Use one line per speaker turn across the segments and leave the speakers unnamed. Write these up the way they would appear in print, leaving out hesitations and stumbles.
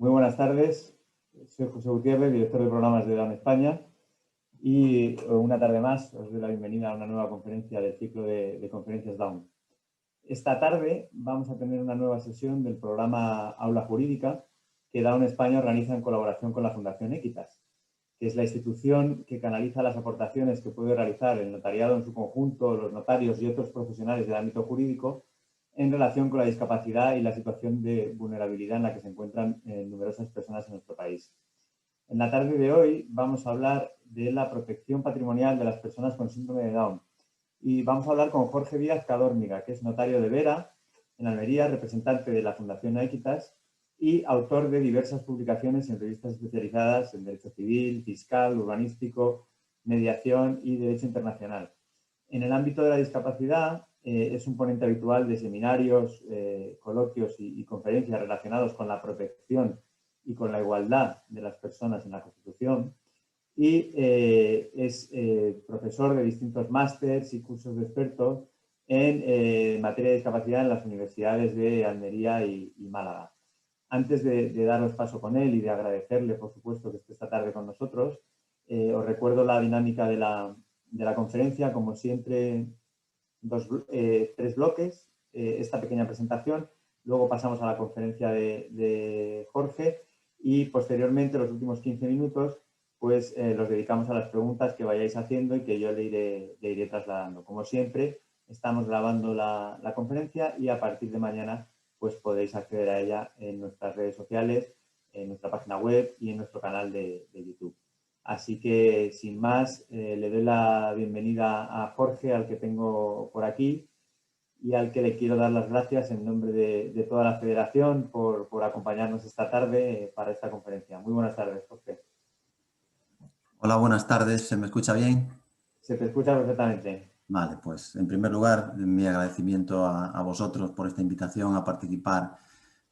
Muy buenas tardes, soy José Gutiérrez, director de programas de Down España y una tarde más os doy la bienvenida a una nueva conferencia del ciclo de conferencias Down. Esta tarde vamos a tener una nueva sesión del programa Aula Jurídica que Down España organiza en colaboración con la Fundación Equitas, que es la institución que canaliza las aportaciones que puede realizar el notariado en su conjunto, los notarios y otros profesionales del ámbito jurídico en relación con la discapacidad y la situación de vulnerabilidad en la que se encuentran numerosas personas en nuestro país. En la tarde de hoy vamos a hablar de la protección patrimonial de las personas con síndrome de Down y vamos a hablar con Jorge Díaz Cadórniga, que es notario de Vera, en Almería, representante de la Fundación Equitas y autor de diversas publicaciones en revistas especializadas en Derecho Civil, Fiscal, Urbanístico, Mediación y Derecho Internacional. En el ámbito de la discapacidad, es un ponente habitual de seminarios, coloquios y conferencias relacionados con la protección y con la igualdad de las personas en la Constitución y es profesor de distintos másters y cursos de expertos en materia de discapacidad en las universidades de Almería y Málaga. Antes de daros paso con él y de agradecerle, por supuesto, que esté esta tarde con nosotros, os recuerdo la dinámica de la conferencia. Como siempre, tres bloques, esta pequeña presentación, luego pasamos a la conferencia de Jorge y posteriormente, los últimos 15 minutos, pues los dedicamos a las preguntas que vayáis haciendo y que yo le iré trasladando. Como siempre, estamos grabando la conferencia y a partir de mañana pues podéis acceder a ella en nuestras redes sociales, en nuestra página web y en nuestro canal de YouTube. Así que, sin más, le doy la bienvenida a Jorge, al que tengo por aquí, y al que le quiero dar las gracias en nombre de toda la Federación por acompañarnos esta tarde para esta conferencia. Muy buenas tardes, Jorge.
Hola, buenas tardes. ¿Se me escucha bien?
Se te escucha perfectamente.
Vale, pues en primer lugar, mi agradecimiento a vosotros por esta invitación a participar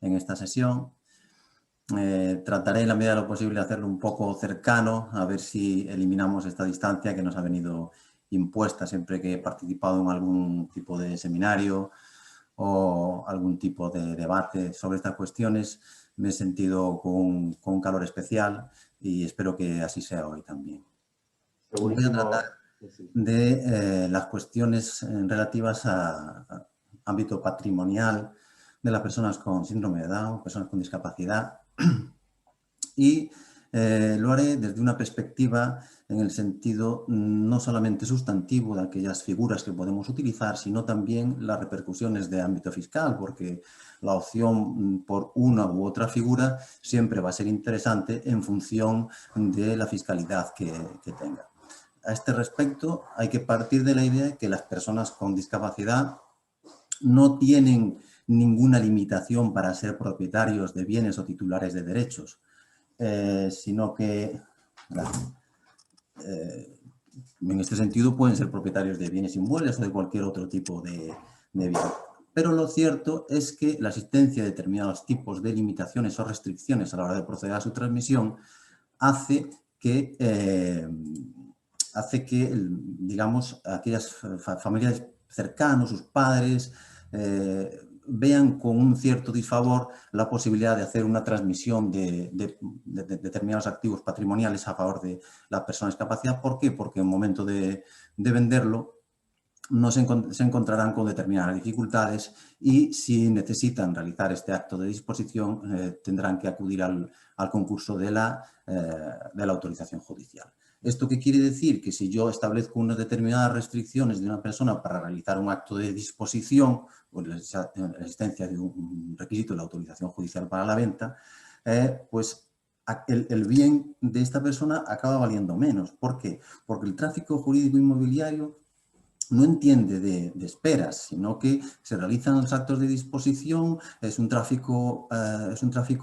en esta sesión. Trataré en la medida de lo posible de hacerlo un poco cercano, a ver si eliminamos esta distancia que nos ha venido impuesta siempre que he participado en algún tipo de seminario o algún tipo de debate sobre estas cuestiones. Me he sentido con un calor especial y espero que así sea hoy también. Voy a tratar de las cuestiones relativas a ámbito patrimonial de las personas con síndrome de Down, personas con discapacidad, y lo haré desde una perspectiva en el sentido no solamente sustantivo de aquellas figuras que podemos utilizar, sino también las repercusiones de ámbito fiscal, porque la opción por una u otra figura siempre va a ser interesante en función de la fiscalidad que tenga. A este respecto, hay que partir de la idea de que las personas con discapacidad no tienen ninguna limitación para ser propietarios de bienes o titulares de derechos, sino que en este sentido pueden ser propietarios de bienes inmuebles o de cualquier otro tipo de bien. Pero lo cierto es que la existencia de determinados tipos de limitaciones o restricciones a la hora de proceder a su transmisión hace que digamos, aquellas familias cercanas, sus padres, vean con un cierto disfavor la posibilidad de hacer una transmisión de determinados activos patrimoniales a favor de la persona con discapacidad. ¿Por qué? Porque en el momento de venderlo no se encontrarán con determinadas dificultades y si necesitan realizar este acto de disposición tendrán que acudir al concurso de la autorización judicial. ¿Esto qué quiere decir? Que si yo establezco unas determinadas restricciones de una persona para realizar un acto de disposición o la existencia de un requisito de la autorización judicial para la venta, pues el bien de esta persona acaba valiendo menos. ¿Por qué? Porque el tráfico jurídico inmobiliario no entiende de esperas, sino que se realizan los actos de disposición, es un tráfico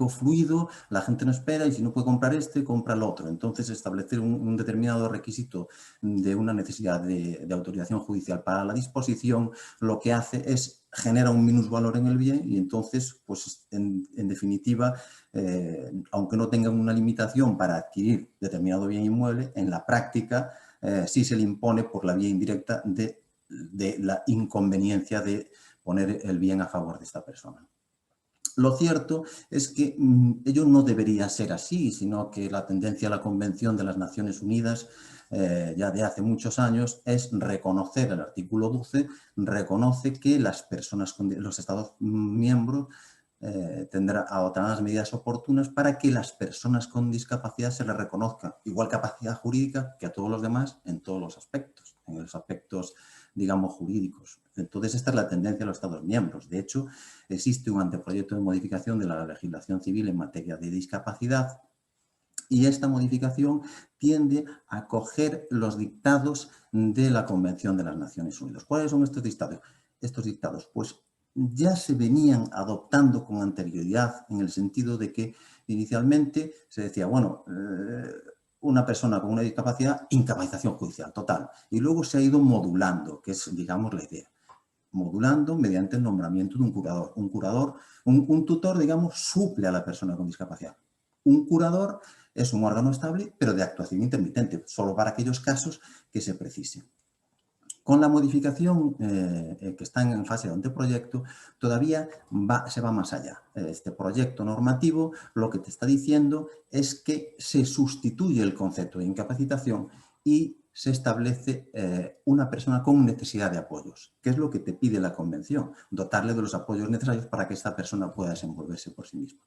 fluido, la gente no espera y si no puede comprar este, compra el otro. Entonces, establecer un determinado requisito de una necesidad de autorización judicial para la disposición, lo que hace es genera un minusvalor en el bien y entonces, pues en definitiva, aunque no tengan una limitación para adquirir determinado bien inmueble, en la práctica sí se le impone por la vía indirecta de la inconveniencia de poner el bien a favor de esta persona. Lo cierto es que ello no debería ser así, sino que la tendencia a la Convención de las Naciones Unidas ya de hace muchos años es reconocer, el artículo 12 reconoce que las personas, los Estados miembros adoptarán las medidas oportunas para que las personas con discapacidad se les reconozca igual capacidad jurídica que a todos los demás en todos los aspectos, en los aspectos, digamos, jurídicos. Entonces, esta es la tendencia de los Estados miembros. De hecho, existe un anteproyecto de modificación de la legislación civil en materia de discapacidad y esta modificación tiende a coger los dictados de la Convención de las Naciones Unidas. ¿Cuáles son estos dictados? Estos dictados, pues, ya se venían adoptando con anterioridad en el sentido de que inicialmente se decía, bueno, una persona con una discapacidad, incapacitación judicial total. Y luego se ha ido modulando, que es, digamos, la idea. Modulando mediante el nombramiento de un curador. Un tutor, digamos, suple a la persona con discapacidad. Un curador es un órgano estable, pero de actuación intermitente, solo para aquellos casos que se precisen. Con la modificación que está en fase de anteproyecto, todavía se va más allá. Este proyecto normativo lo que te está diciendo es que se sustituye el concepto de incapacitación y se establece una persona con necesidad de apoyos, que es lo que te pide la Convención, dotarle de los apoyos necesarios para que esta persona pueda desenvolverse por sí misma.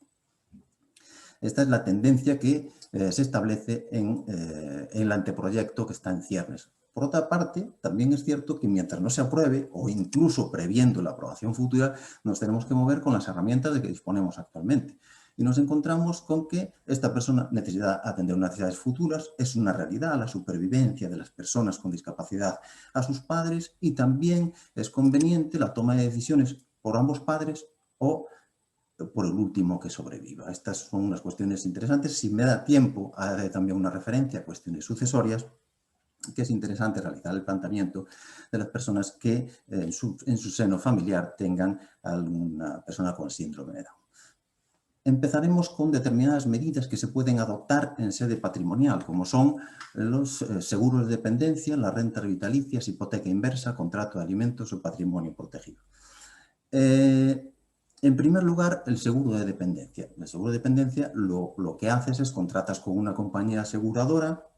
Esta es la tendencia que se establece en el anteproyecto que está en ciernes. Por otra parte, también es cierto que mientras no se apruebe o incluso previendo la aprobación futura, nos tenemos que mover con las herramientas de que disponemos actualmente. Y nos encontramos con que esta persona necesita atender unas necesidades futuras, es una realidad la supervivencia de las personas con discapacidad a sus padres y también es conveniente la toma de decisiones por ambos padres o por el último que sobreviva. Estas son unas cuestiones interesantes. Si me da tiempo, haré también una referencia a cuestiones sucesorias, que es interesante realizar el planteamiento de las personas que en su seno familiar tengan alguna persona con síndrome de Down. Empezaremos con determinadas medidas que se pueden adoptar en sede patrimonial, como son los seguros de dependencia, las rentas vitalicias, hipoteca inversa, contrato de alimentos o patrimonio protegido. En primer lugar, el seguro de dependencia. El seguro de dependencia lo que haces es contratas con una compañía aseguradora,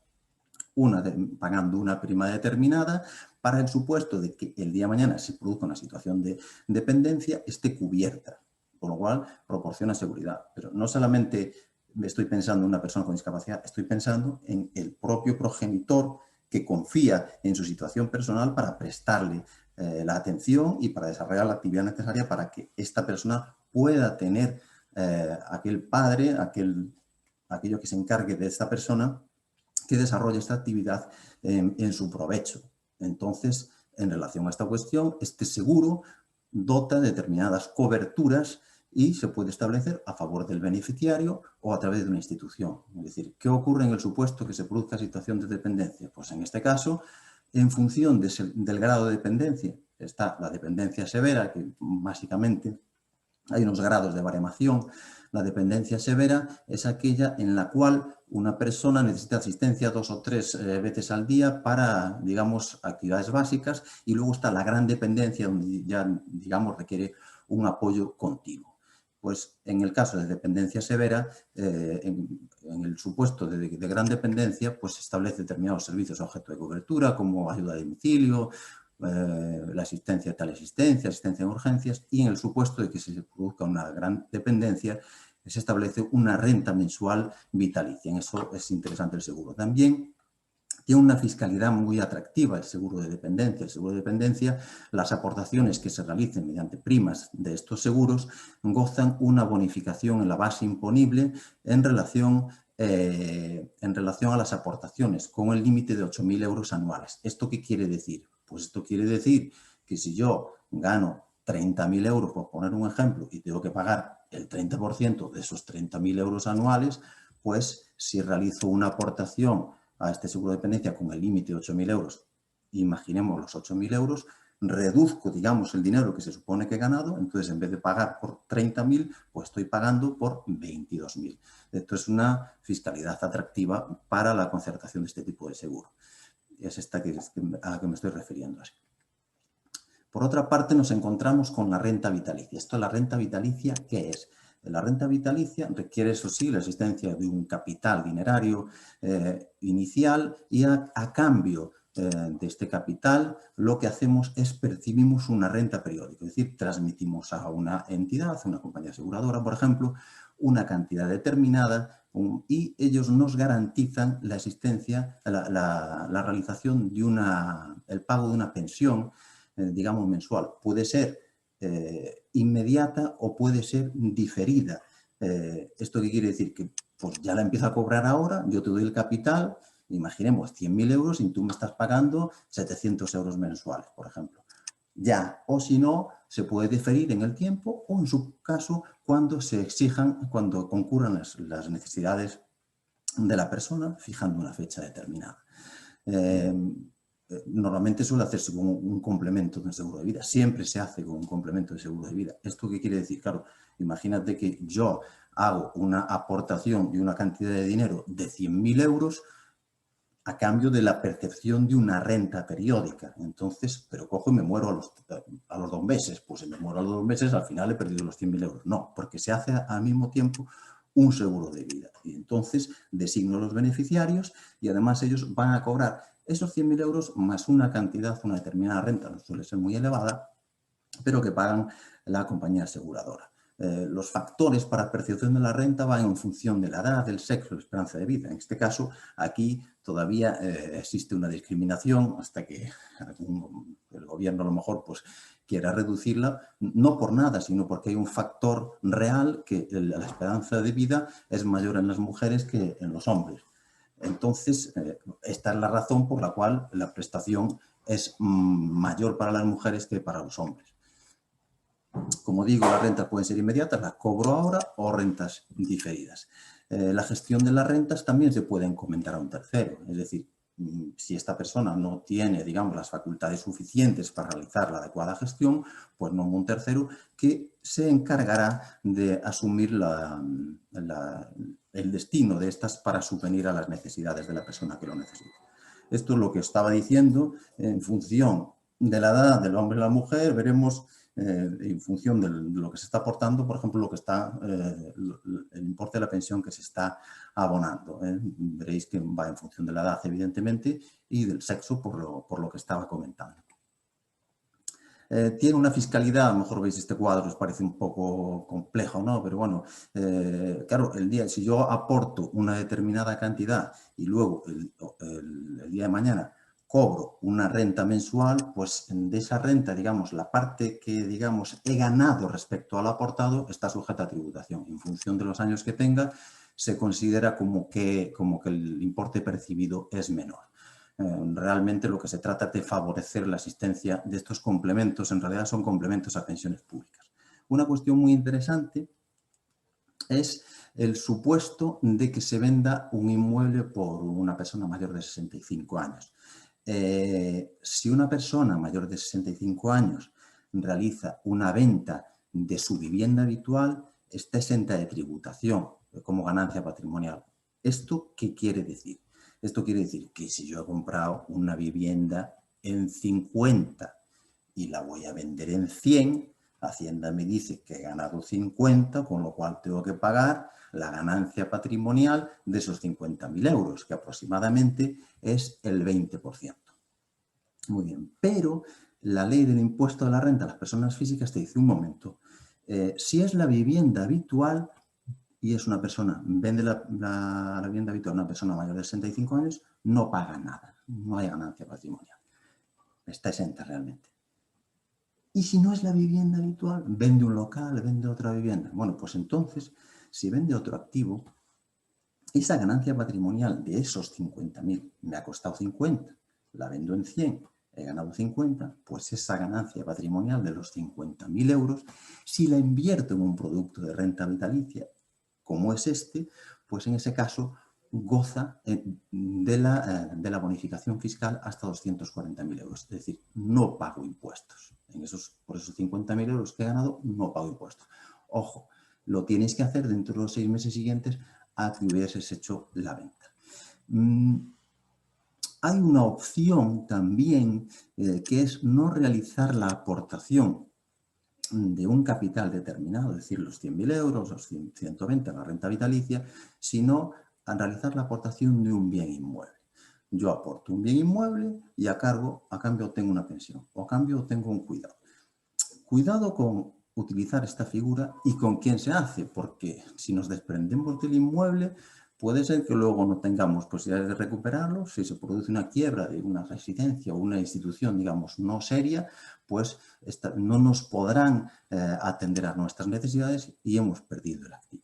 pagando una prima determinada para el supuesto de que el día de mañana se produzca una situación de dependencia, esté cubierta, con lo cual proporciona seguridad. Pero no solamente estoy pensando en una persona con discapacidad, estoy pensando en el propio progenitor que confía en su situación personal para prestarle la atención y para desarrollar la actividad necesaria para que esta persona pueda tener aquel padre, aquello que se encargue de esta persona que desarrolle esta actividad en su provecho. Entonces, en relación a esta cuestión, este seguro dota de determinadas coberturas y se puede establecer a favor del beneficiario o a través de una institución. Es decir, ¿qué ocurre en el supuesto que se produzca situación de dependencia? Pues en este caso, en función del grado de dependencia, está la dependencia severa, que básicamente hay unos grados de baremación. La dependencia severa es aquella en la cual una persona necesita asistencia 2 o 3 veces al día para, digamos, actividades básicas, y luego está la gran dependencia donde ya, digamos, requiere un apoyo continuo. Pues en el caso de dependencia severa, en el supuesto de gran dependencia, pues se establece determinados servicios objeto de cobertura como ayuda a domicilio, la asistencia, asistencia en urgencias, y en el supuesto de que se produzca una gran dependencia, se establece una renta mensual vitalicia. En eso es interesante el seguro. También tiene una fiscalidad muy atractiva el seguro de dependencia. El seguro de dependencia, las aportaciones que se realicen mediante primas de estos seguros gozan una bonificación en la base imponible en relación a las aportaciones, con el límite de 8.000 euros anuales. ¿Esto qué quiere decir? Pues esto quiere decir que si yo gano 30.000 euros, por poner un ejemplo, y tengo que pagar el 30% de esos 30.000 euros anuales, pues si realizo una aportación a este seguro de dependencia con el límite de 8.000 euros, imaginemos los 8.000 euros, reduzco, digamos, el dinero que se supone que he ganado, entonces en vez de pagar por 30.000, pues estoy pagando por 22.000. Esto es una fiscalidad atractiva para la concertación de este tipo de seguro. Es esta a la que me estoy refiriendo así. Por otra parte, nos encontramos con la renta vitalicia. ¿Esto, la renta vitalicia, qué es? La renta vitalicia requiere, eso sí, la existencia de un capital dinerario inicial y a cambio de este capital lo que hacemos es percibimos una renta periódica, es decir, transmitimos a una entidad, a una compañía aseguradora, por ejemplo, una cantidad determinada y ellos nos garantizan la existencia, la realización de el pago de una pensión, digamos, mensual. Puede ser inmediata o puede ser diferida. ¿Esto qué quiere decir? Que pues ya la empiezo a cobrar ahora, yo te doy el capital, imaginemos 100.000 euros y tú me estás pagando 700 euros mensuales, por ejemplo. Ya, o si no, se puede diferir en el tiempo o en su caso cuando se exijan, cuando concurran las necesidades de la persona, fijando una fecha determinada. Normalmente suele hacerse con un complemento de seguro de vida. Siempre se hace con un complemento de seguro de vida. ¿Esto qué quiere decir? Claro, imagínate que yo hago una aportación de una cantidad de dinero de 100.000 euros a cambio de la percepción de una renta periódica. Entonces, pero cojo y me muero a los 2 meses. Pues si me muero a los 2 meses, al final he perdido los 100.000 euros. No, porque se hace al mismo tiempo un seguro de vida. Y entonces designo los beneficiarios y además ellos van a cobrar esos 100.000 euros más una cantidad, una determinada renta, no suele ser muy elevada, pero que pagan la compañía aseguradora. Los factores para percepción de la renta van en función de la edad, del sexo, la esperanza de vida. En este caso, aquí todavía existe una discriminación hasta que el gobierno a lo mejor pues, quiera reducirla, no por nada, sino porque hay un factor real que la esperanza de vida es mayor en las mujeres que en los hombres. Entonces, esta es la razón por la cual la prestación es mayor para las mujeres que para los hombres. Como digo, las rentas pueden ser inmediatas, las cobro ahora, o rentas diferidas. La gestión de las rentas también se puede encomendar a un tercero, es decir, si esta persona no tiene, digamos, las facultades suficientes para realizar la adecuada gestión, pues nombra un tercero que se encargará de asumir el destino de estas para subvenir a las necesidades de la persona que lo necesita. Esto es lo que estaba diciendo. En función de la edad del hombre y la mujer, veremos en función de lo que se está aportando, por ejemplo, lo que está, el importe de la pensión que se está abonando. Veréis que va en función de la edad, evidentemente, y del sexo, por lo que estaba comentando. Tiene una fiscalidad, a lo mejor veis este cuadro, os parece un poco complejo, ¿no? Pero bueno, claro, si yo aporto una determinada cantidad y luego el día de mañana cobro una renta mensual, pues de esa renta, digamos, la parte que, digamos, he ganado respecto al aportado está sujeta a tributación. En función de los años que tenga, se considera como que el importe percibido es menor. Realmente lo que se trata es de favorecer la existencia de estos complementos, en realidad son complementos a pensiones públicas. Una cuestión muy interesante es el supuesto de que se venda un inmueble por una persona mayor de 65 años. Si una persona mayor de 65 años realiza una venta de su vivienda habitual, está exenta de tributación como ganancia patrimonial. ¿Esto qué quiere decir? Esto quiere decir que si yo he comprado una vivienda en 50 y la voy a vender en 100, Hacienda me dice que he ganado 50, con lo cual tengo que pagar la ganancia patrimonial de esos 50.000 euros, que aproximadamente es el 20%. Muy bien, pero la ley del impuesto de la renta a las personas físicas te dice, un momento, si es la vivienda habitual y es una persona, vende la vivienda habitual a una persona mayor de 65 años, no paga nada, no hay ganancia patrimonial, está exenta realmente. Y si no es la vivienda habitual, vende un local, vende otra vivienda. Bueno, pues entonces, si vende otro activo, esa ganancia patrimonial de esos 50.000, me ha costado 50, la vendo en 100, he ganado 50, pues esa ganancia patrimonial de los 50.000 euros, si la invierto en un producto de renta vitalicia, como es este, pues en ese caso goza de la bonificación fiscal hasta 240.000 euros. Es decir, no pago impuestos. Por esos 50.000 euros que he ganado, no pago impuestos. Ojo, lo tienes que hacer dentro de los 6 meses siguientes a que hubieses hecho la venta. Hay una opción también que es no realizar la aportación de un capital determinado, es decir, los 100.000 euros, los 120, la renta vitalicia, sino a realizar la aportación de un bien inmueble. Yo aporto un bien inmueble y a cambio tengo una pensión, o a cambio tengo un cuidado. Cuidado con utilizar esta figura y con quién se hace, porque si nos desprendemos del inmueble, puede ser que luego no tengamos posibilidades de recuperarlo. Si se produce una quiebra de una residencia o una institución, digamos, no seria, pues no nos podrán atender a nuestras necesidades y hemos perdido el activo.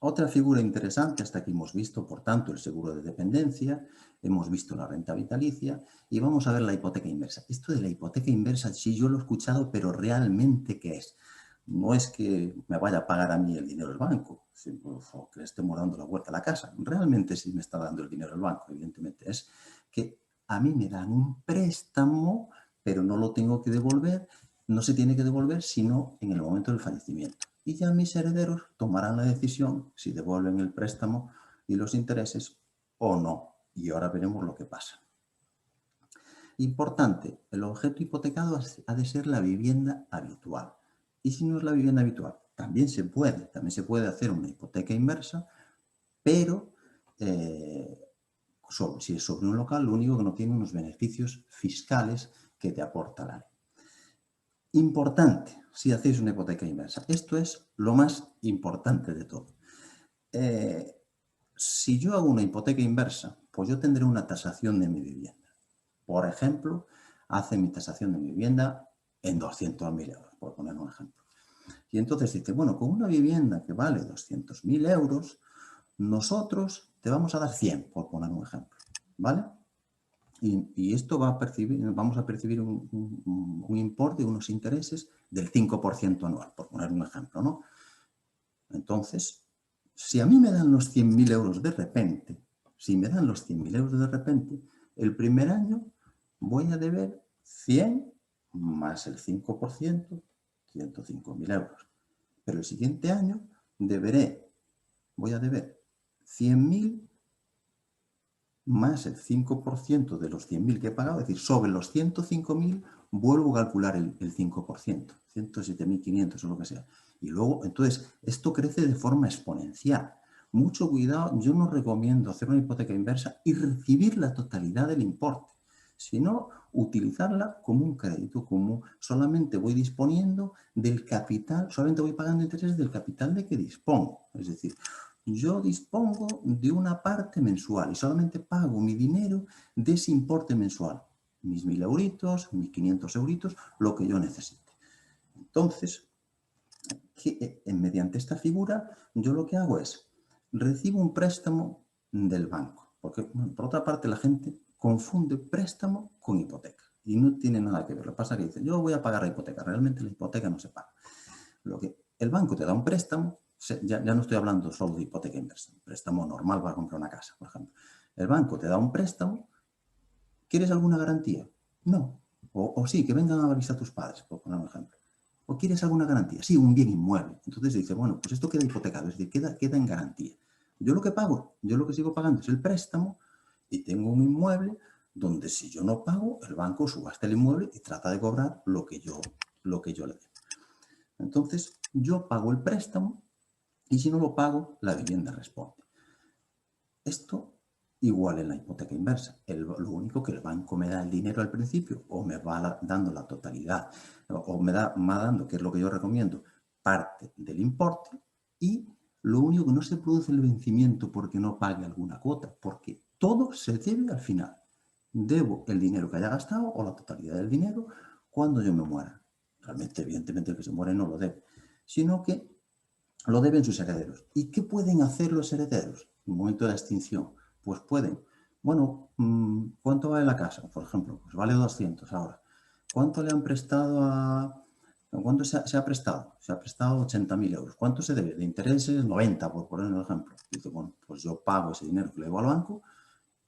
Otra figura interesante, hasta aquí hemos visto, por tanto, el seguro de dependencia, hemos visto la renta vitalicia y vamos a ver la hipoteca inversa. Esto de la hipoteca inversa, sí, yo lo he escuchado, pero realmente, ¿qué es? No es que me vaya a pagar a mí el dinero el banco, o que le estemos dando la vuelta a la casa. Realmente sí me está dando el dinero el banco, evidentemente. Es que a mí me dan un préstamo, pero no lo tengo que devolver, no se tiene que devolver sino en el momento del fallecimiento. Y ya mis herederos tomarán la decisión si devuelven el préstamo y los intereses o no. Y ahora veremos lo que pasa. Importante, el objeto hipotecado ha de ser la vivienda habitual. Y si no es la vivienda habitual, también se puede hacer una hipoteca inversa, pero si es sobre un local, lo único que no tiene unos beneficios fiscales que te aporta la ley. Importante, si hacéis una hipoteca inversa. Esto es lo más importante de todo. Si yo hago una hipoteca inversa, pues yo tendré una tasación de mi vivienda. Por ejemplo, hace mi tasación de mi vivienda en 200.000 euros, por poner un ejemplo. Y entonces dice, bueno, con una vivienda que vale 200.000 euros, nosotros te vamos a dar 100, por poner un ejemplo, ¿vale? Y esto vamos a percibir un importe, unos intereses del 5% anual, por poner un ejemplo, ¿no? Entonces, si a mí me dan los 100.000 euros de repente, el primer año voy a deber 100 más el 5%, 105.000 euros. Pero el siguiente año voy a deber 100.000 más el 5% de los 100.000 que he pagado, es decir, sobre los 105.000 vuelvo a calcular el 5%, 107.500 o lo que sea. Y luego, entonces, esto crece de forma exponencial. Mucho cuidado, yo no recomiendo hacer una hipoteca inversa y recibir la totalidad del importe, sino utilizarla como un crédito, como solamente voy disponiendo del capital, solamente voy pagando intereses del capital de que dispongo. Es decir, yo dispongo de una parte mensual y solamente pago mi dinero de ese importe mensual. Mis 1.000 euritos, mis 500 euritos, lo que yo necesite. Entonces, mediante esta figura, yo lo que hago es, recibo un préstamo del banco. Porque, bueno, por otra parte, la gente confunde préstamo con hipoteca. Y no tiene nada que ver. Lo que pasa es que dice, yo voy a pagar la hipoteca. Realmente la hipoteca no se paga. El banco te da un préstamo. Ya no estoy hablando solo de hipoteca inversa, un préstamo normal para comprar una casa, por ejemplo. El banco te da un préstamo, ¿quieres alguna garantía? No. O sí, que vengan a visitar tus padres, por poner un ejemplo. ¿O quieres alguna garantía? Sí, un bien inmueble. Entonces dice, bueno, pues esto queda hipotecado, es decir, queda en garantía. Yo lo que sigo pagando es el préstamo y tengo un inmueble donde si yo no pago, el banco subasta el inmueble y trata de cobrar lo que yo le dé. Entonces, yo pago el préstamo y si no lo pago, la vivienda responde. Esto igual en la hipoteca inversa. Lo único que el banco me da el dinero al principio o me va dando la totalidad o me va dando, que es lo que yo recomiendo, parte del importe y lo único que no se produce el vencimiento porque no pague alguna cuota, porque todo se debe al final. Debo el dinero que haya gastado o la totalidad del dinero cuando yo me muera. Realmente, evidentemente, el que se muere no lo debe, sino que lo deben sus herederos. ¿Y qué pueden hacer los herederos en el momento de la extinción? Pues pueden, bueno, ¿cuánto vale la casa? Por ejemplo, pues vale 200 ahora. ¿Cuánto le han prestado ¿Cuánto se ha prestado? Se ha prestado 80.000 euros. ¿Cuánto se debe? De intereses, 90, por poner un ejemplo. Dice, bueno, pues yo pago ese dinero que le debo al banco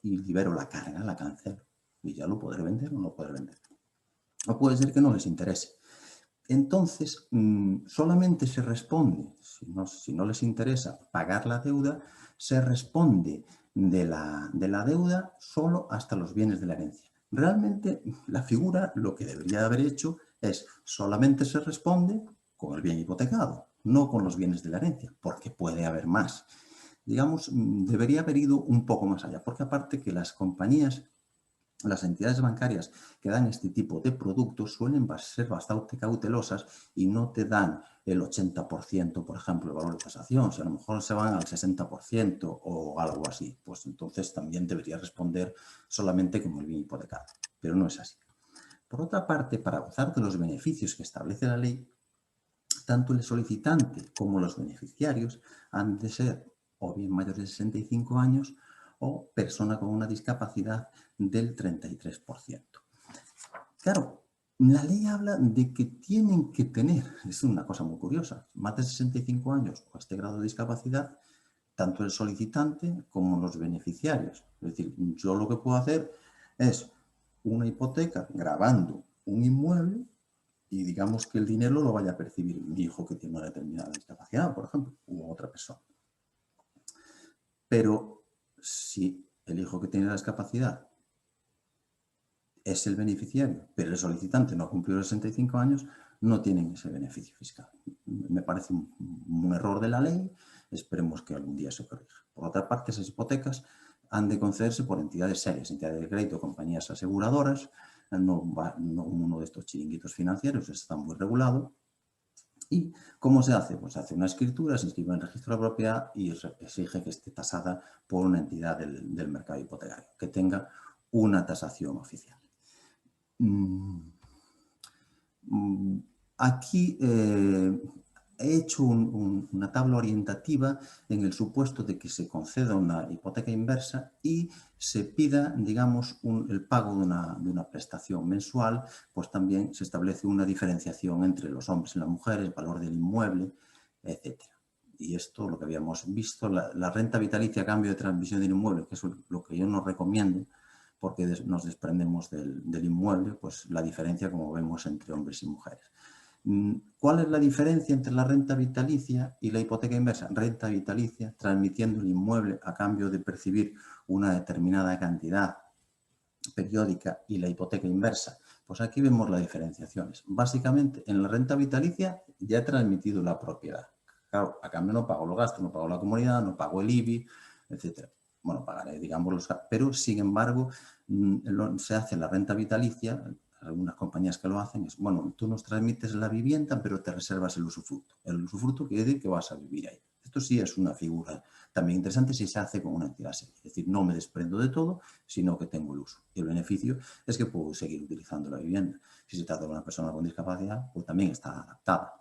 y libero la carga, la cancelo. Y ya lo podré vender o no lo podré vender. O puede ser que no les interese. Entonces, solamente se responde, si no les interesa pagar la deuda, se responde de la deuda solo hasta los bienes de la herencia. Realmente, la figura lo que debería haber hecho solamente se responde con el bien hipotecado, no con los bienes de la herencia, porque puede haber más. Digamos, debería haber ido un poco más allá, porque aparte que las compañías, las entidades bancarias que dan este tipo de productos suelen ser bastante cautelosas y no te dan el 80%, por ejemplo, el valor de tasación. Si a lo mejor se van al 60% o algo así, pues entonces también debería responder solamente como el bien hipotecado, pero no es así. Por otra parte, para gozar de los beneficios que establece la ley, tanto el solicitante como los beneficiarios han de ser o bien mayores de 65 años o persona con una discapacidad del 33%. Claro, la ley habla de que tienen que tener, es una cosa muy curiosa, más de 65 años o este grado de discapacidad, tanto el solicitante como los beneficiarios. Es decir, yo lo que puedo hacer es una hipoteca gravando un inmueble y digamos que el dinero lo vaya a percibir mi hijo que tiene una determinada discapacidad, por ejemplo, u otra persona. Pero si el hijo que tiene la discapacidad es el beneficiario, pero el solicitante no ha cumplido los 65 años, no tienen ese beneficio fiscal. Me parece un error de la ley, esperemos que algún día se corrija. Por otra parte, esas hipotecas han de concederse por entidades serias, entidades de crédito, compañías aseguradoras, no uno de estos chiringuitos financieros, está muy regulado. ¿Y cómo se hace? Pues se hace una escritura, se inscribe en el registro de la propiedad y exige que esté tasada por una entidad del mercado hipotecario, que tenga una tasación oficial. Aquí he hecho una tabla orientativa en el supuesto de que se conceda una hipoteca inversa y se pida, digamos, el pago de una prestación mensual, pues también se establece una diferenciación entre los hombres y las mujeres, valor del inmueble, etc. Y esto, lo que habíamos visto, la renta vitalicia a cambio de transmisión del inmueble, que es lo que yo no recomiendo, porque nos desprendemos del inmueble, pues la diferencia, como vemos, entre hombres y mujeres. ¿Cuál es la diferencia entre la renta vitalicia y la hipoteca inversa? Renta vitalicia, transmitiendo el inmueble a cambio de percibir una determinada cantidad periódica, y la hipoteca inversa. Pues aquí vemos las diferenciaciones. Básicamente, en la renta vitalicia ya he transmitido la propiedad. Claro, a cambio no pago los gastos, no pago la comunidad, no pago el IBI, etc. Bueno, pagaré, digamos, los gastos, pero sin embargo se hace la renta vitalicia. Algunas compañías que lo hacen es, bueno, tú nos transmites la vivienda, pero te reservas el usufructo. El usufructo quiere decir que vas a vivir ahí. Esto sí es una figura también interesante si se hace con una entidad seria. Es decir, no me desprendo de todo, sino que tengo el uso. Y el beneficio es que puedo seguir utilizando la vivienda. Si se trata de una persona con discapacidad, pues también está adaptada.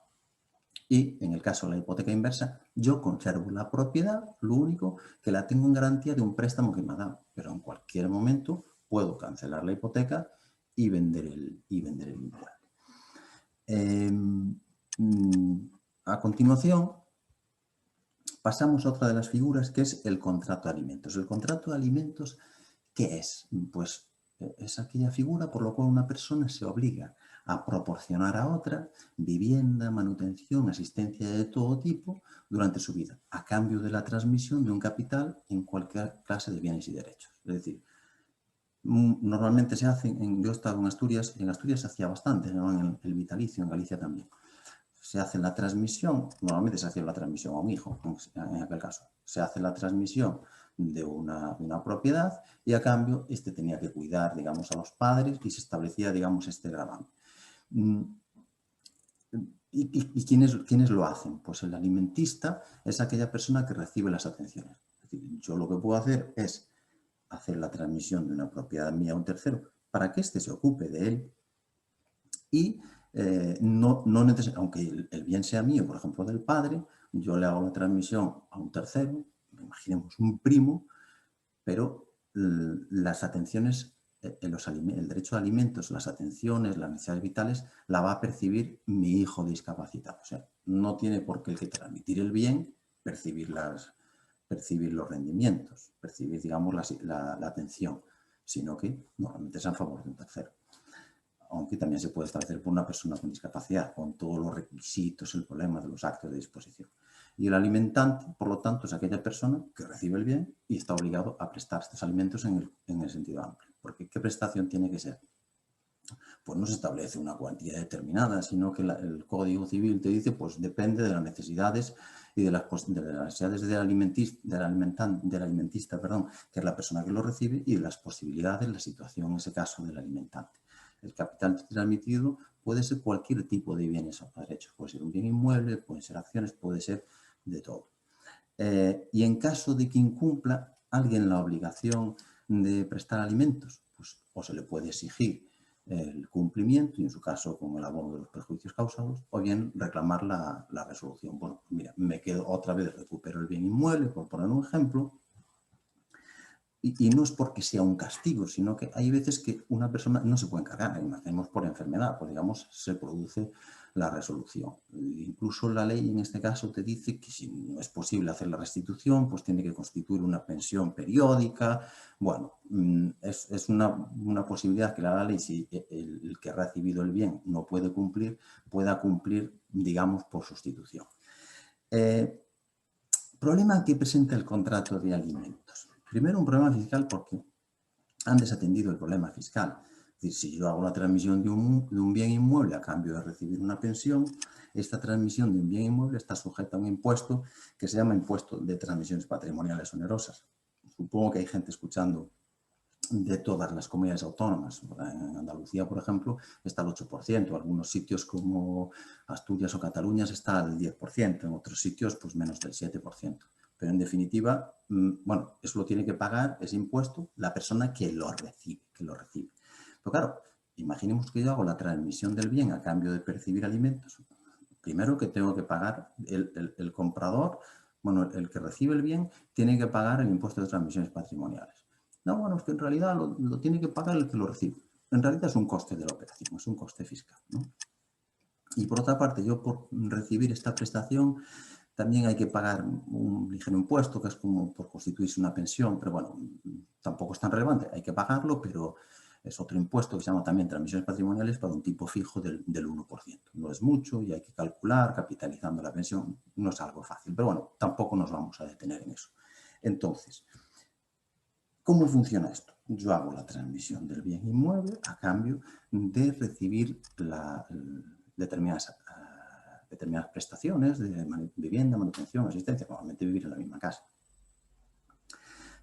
Y en el caso de la hipoteca inversa, yo conservo la propiedad, lo único que la tengo en garantía de un préstamo que me ha dado. Pero en cualquier momento puedo cancelar la hipoteca y vender el inmueble. A continuación, pasamos a otra de las figuras, que es el contrato de alimentos. El contrato de alimentos, ¿qué es? Pues es aquella figura por la cual una persona se obliga a proporcionar a otra vivienda, manutención, asistencia de todo tipo durante su vida, a cambio de la transmisión de un capital en cualquier clase de bienes y derechos. Es decir, normalmente se hace, yo he estado en Asturias se hacía bastante, ¿no? En el vitalicio, en Galicia también. Se hace la transmisión, normalmente se hacía la transmisión a un hijo, en aquel caso. Se hace la transmisión de una propiedad y a cambio este tenía que cuidar, digamos, a los padres y se establecía, digamos, este gravamen. ¿Y quiénes lo hacen? Pues el alimentista es aquella persona que recibe las atenciones. Es decir, yo lo que puedo hacer es hacer la transmisión de una propiedad mía a un tercero para que éste se ocupe de él y aunque el bien sea mío, por ejemplo, del padre, yo le hago la transmisión a un tercero, imaginemos un primo, pero las atenciones, el derecho a alimentos, las atenciones, las necesidades vitales, la va a percibir mi hijo discapacitado. O sea, no tiene por qué el que transmitir el bien percibir los rendimientos, percibir, digamos, la atención, sino que normalmente es a favor de un tercero. Aunque también se puede establecer por una persona con discapacidad, con todos los requisitos, el problema de los actos de disposición. Y el alimentante, por lo tanto, es aquella persona que recibe el bien y está obligado a prestar estos alimentos en el sentido amplio. Porque ¿qué prestación tiene que ser? pues no se establece una cuantía determinada, sino que el Código Civil te dice, pues depende de las necesidades y de las necesidades del alimentista, perdón, que es la persona que lo recibe, y de las posibilidades, la situación, en ese caso, del alimentante. El capital transmitido puede ser cualquier tipo de bienes o derechos, puede ser un bien inmueble, pueden ser acciones, puede ser de todo. Y en caso de que incumpla alguien la obligación de prestar alimentos, pues o se le puede exigir el cumplimiento, y en su caso con el abono de los perjuicios causados, o bien reclamar la resolución. Bueno, mira, me quedo otra vez, recupero el bien inmueble, por poner un ejemplo, y no es porque sea un castigo, sino que hay veces que una persona no se puede encargar, imaginemos por enfermedad, pues digamos se produce la resolución. Incluso la ley en este caso te dice que si no es posible hacer la restitución, pues tiene que constituir una pensión periódica. Bueno, es una posibilidad que la ley, si el que ha recibido el bien no puede cumplir, pueda cumplir, digamos, por sustitución. Problema que presenta el contrato de alimentos. Primero, un problema fiscal porque han desatendido el problema fiscal. Es decir, si yo hago la transmisión de un bien inmueble a cambio de recibir una pensión, esta transmisión de un bien inmueble está sujeta a un impuesto que se llama impuesto de transmisiones patrimoniales onerosas. Supongo que hay gente escuchando de todas las comunidades autónomas. En Andalucía, por ejemplo, está al 8%, algunos sitios como Asturias o Cataluña está al 10%, en otros sitios pues menos del 7%. Pero en definitiva, bueno, eso lo tiene que pagar, ese impuesto, la persona que lo recibe. Pero claro, imaginemos que yo hago la transmisión del bien a cambio de percibir alimentos. Primero que tengo que pagar el comprador, bueno, el que recibe el bien, tiene que pagar el impuesto de transmisiones patrimoniales. No, bueno, es que en realidad lo tiene que pagar el que lo recibe. En realidad es un coste de la operación, es un coste fiscal, ¿no? Y por otra parte, yo por recibir esta prestación también hay que pagar un ligero impuesto, que es como por constituirse una pensión, pero bueno, tampoco es tan relevante, hay que pagarlo, pero es otro impuesto que se llama también transmisiones patrimoniales para un tipo fijo del 1%. No es mucho y hay que calcular, capitalizando la pensión, no es algo fácil, pero bueno, tampoco nos vamos a detener en eso. Entonces, ¿cómo funciona esto? Yo hago la transmisión del bien inmueble a cambio de recibir determinadas prestaciones de vivienda, manutención, asistencia, normalmente vivir en la misma casa.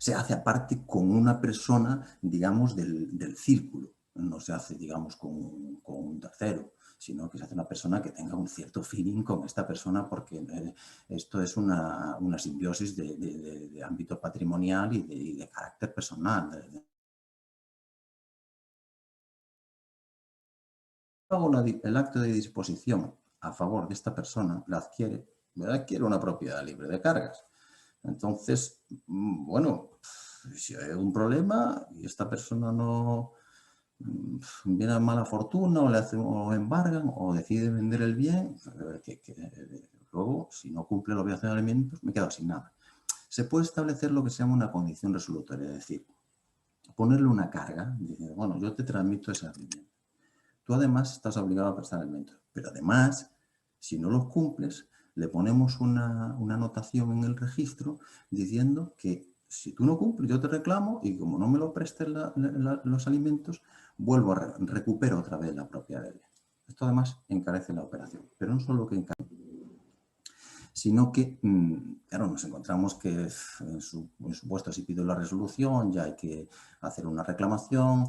Se hace aparte con una persona, digamos, del círculo. No se hace, digamos, con un tercero, sino que se hace una persona que tenga un cierto feeling con esta persona, porque esto es una simbiosis de ámbito patrimonial y de carácter personal. Hago el acto de disposición a favor de esta persona, la adquiere una propiedad libre de cargas. Entonces, bueno, si hay un problema y esta persona no viene a mala fortuna o embargan o decide vender el bien, luego, si no cumple la obligación de alimentos, me quedo sin nada. Se puede establecer lo que se llama una condición resolutoria, es decir, ponerle una carga, diciendo, bueno, yo te transmito esa vivienda. Tú además estás obligado a prestar alimentos, pero además, si no los cumples, le ponemos una anotación en el registro diciendo que si tú no cumples, yo te reclamo y como no me lo prestes los alimentos, recupero otra vez la propiedad del bien. Esto además encarece la operación, pero no solo que encarece, sino que, claro, nos encontramos que en supuesto si pido la resolución ya hay que hacer una reclamación,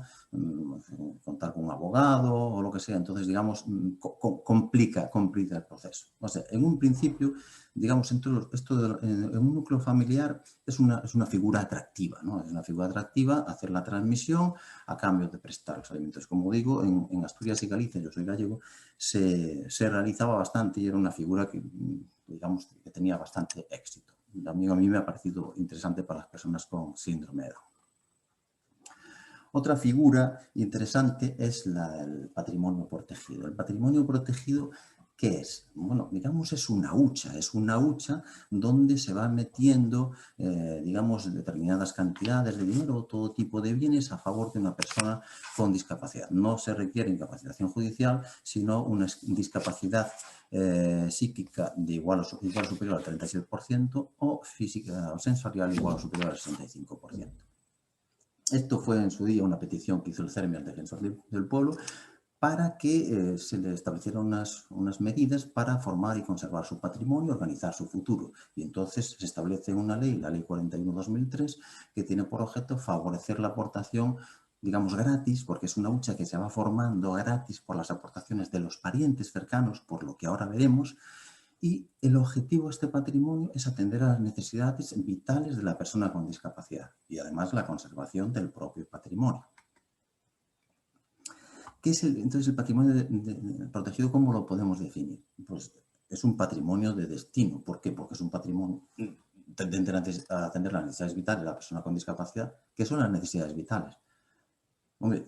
contar con un abogado o lo que sea, entonces, digamos, complica el proceso. O sea, en un principio, digamos, en un núcleo familiar es una figura atractiva, ¿no? Es una figura atractiva hacer la transmisión a cambio de prestar los alimentos. Como digo, en Asturias y Galicia, yo soy gallego, se realizaba bastante y era una figura que, digamos, que tenía bastante éxito. También a mí me ha parecido interesante para las personas con síndrome de Down. Otra figura interesante es el patrimonio protegido. El patrimonio protegido, ¿qué es? Bueno, digamos, es una hucha donde se va metiendo, digamos, determinadas cantidades de dinero o todo tipo de bienes a favor de una persona con discapacidad. No se requiere incapacitación judicial, sino una discapacidad psíquica de igual o superior al 37% o física o sensorial igual o superior al 65%. Esto fue en su día una petición que hizo el CERMI al Defensor del Pueblo para que se le establecieran unas medidas para formar y conservar su patrimonio y organizar su futuro. Y entonces se establece una ley, la Ley 41/2003, que tiene por objeto favorecer la aportación, digamos, gratis, porque es una hucha que se va formando gratis por las aportaciones de los parientes cercanos, por lo que ahora veremos, y el objetivo de este patrimonio es atender a las necesidades vitales de la persona con discapacidad y además la conservación del propio patrimonio. ¿Qué es entonces el patrimonio protegido? ¿Cómo lo podemos definir? Pues es un patrimonio de destino. ¿Por qué? Porque es un patrimonio tendente a atender las necesidades vitales de la persona con discapacidad. ¿Qué son las necesidades vitales? Hombre,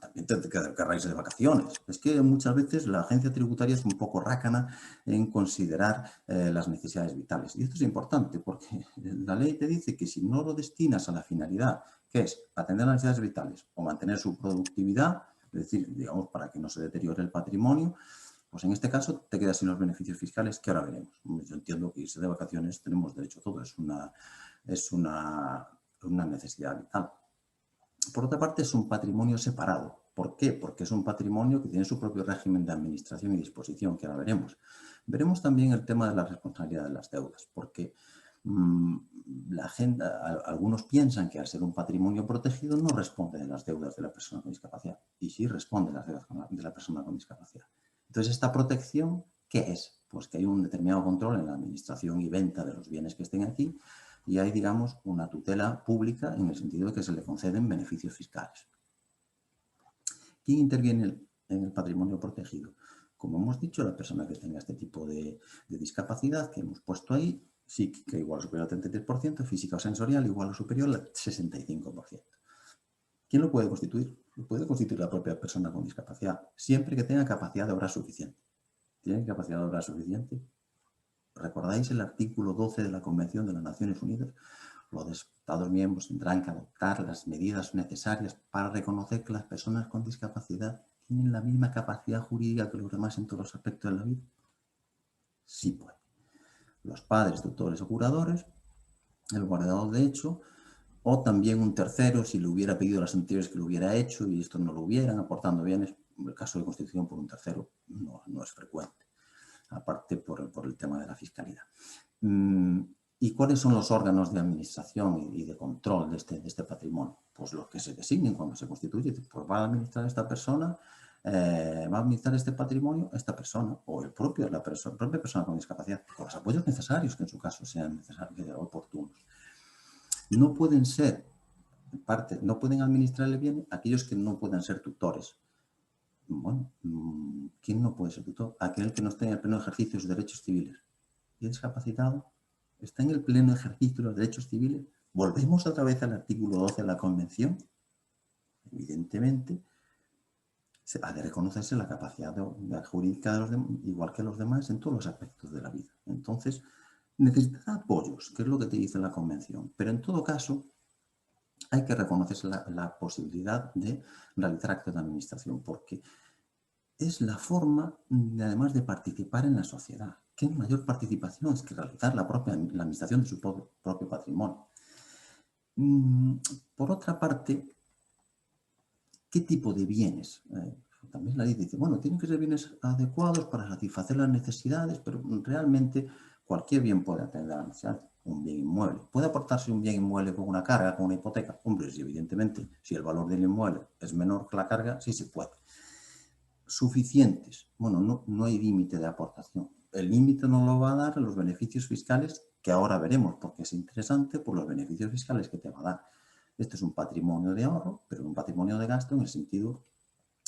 también te querrá irse de vacaciones. Es que muchas veces la agencia tributaria es un poco rácana en considerar las necesidades vitales. Y esto es importante porque la ley te dice que si no lo destinas a la finalidad, que es atender las necesidades vitales o mantener su productividad, es decir, digamos, para que no se deteriore el patrimonio, pues en este caso te quedas sin los beneficios fiscales que ahora veremos. Yo entiendo que irse de vacaciones tenemos derecho a todo, es una necesidad vital. Por otra parte, es un patrimonio separado. ¿Por qué? Porque es un patrimonio que tiene su propio régimen de administración y disposición, que ahora veremos. Veremos también el tema de la responsabilidad de las deudas, porque algunos piensan que al ser un patrimonio protegido no responde de las deudas de la persona con discapacidad, y sí responde de las deudas de la persona con discapacidad. Entonces, ¿esta protección qué es? Pues que hay un determinado control en la administración y venta de los bienes que estén aquí, y hay, digamos, una tutela pública en el sentido de que se le conceden beneficios fiscales. ¿Quién interviene en el patrimonio protegido? Como hemos dicho, la persona que tenga este tipo de discapacidad que hemos puesto ahí, psíquica igual o superior al 33%, física o sensorial igual o superior al 65%. ¿Quién lo puede constituir? Lo puede constituir la propia persona con discapacidad, siempre que tenga capacidad de obra suficiente. ¿Tiene capacidad de obra suficiente? ¿Recordáis el artículo 12 de la Convención de las Naciones Unidas? Los Estados miembros tendrán que adoptar las medidas necesarias para reconocer que las personas con discapacidad tienen la misma capacidad jurídica que los demás en todos los aspectos de la vida. Sí puede. Los padres, tutores o curadores, el guardador de hecho, o también un tercero si le hubiera pedido a las anteriores que lo hubiera hecho y esto no lo hubieran, aportando bienes. En el caso de constitución por un tercero no es frecuente, aparte por el tema de la fiscalidad. ¿Y cuáles son los órganos de administración y de control de este patrimonio? Pues los que se designen cuando se constituye. Pues va a administrar esta persona, va a administrar este patrimonio esta persona o la propia persona con discapacidad, con los apoyos necesarios que en su caso sean necesarios, oportunos. No pueden ser, no pueden administrar el bien aquellos que no puedan ser tutores. Bueno, ¿quién no puede ser tutor? Aquel que no esté en el pleno ejercicio de sus derechos civiles. ¿Y el discapacitado está en el pleno ejercicio de los derechos civiles? ¿Volvemos otra vez al artículo 12 de la Convención? Evidentemente, se ha de reconocerse la capacidad jurídica de los demás, igual que los demás, en todos los aspectos de la vida. Entonces, necesitará apoyos, que es lo que te dice la Convención. Pero en todo caso, hay que reconocerse la posibilidad de realizar actos de administración, porque es la forma, además de participar en la sociedad. ¿Qué mayor participación es que realizar la administración de su propio patrimonio? Por otra parte, ¿qué tipo de bienes? También la ley dice, bueno, tienen que ser bienes adecuados para satisfacer las necesidades, pero realmente cualquier bien puede atender a la necesidad. Un bien inmueble. ¿Puede aportarse un bien inmueble con una carga, con una hipoteca? Hombre, sí, evidentemente, si el valor del inmueble es menor que la carga, sí se puede. Suficientes. Bueno, no hay límite de aportación. El límite no lo va a dar los beneficios fiscales que ahora veremos, porque es interesante por los beneficios fiscales que te va a dar. Este es un patrimonio de ahorro, pero un patrimonio de gasto en el sentido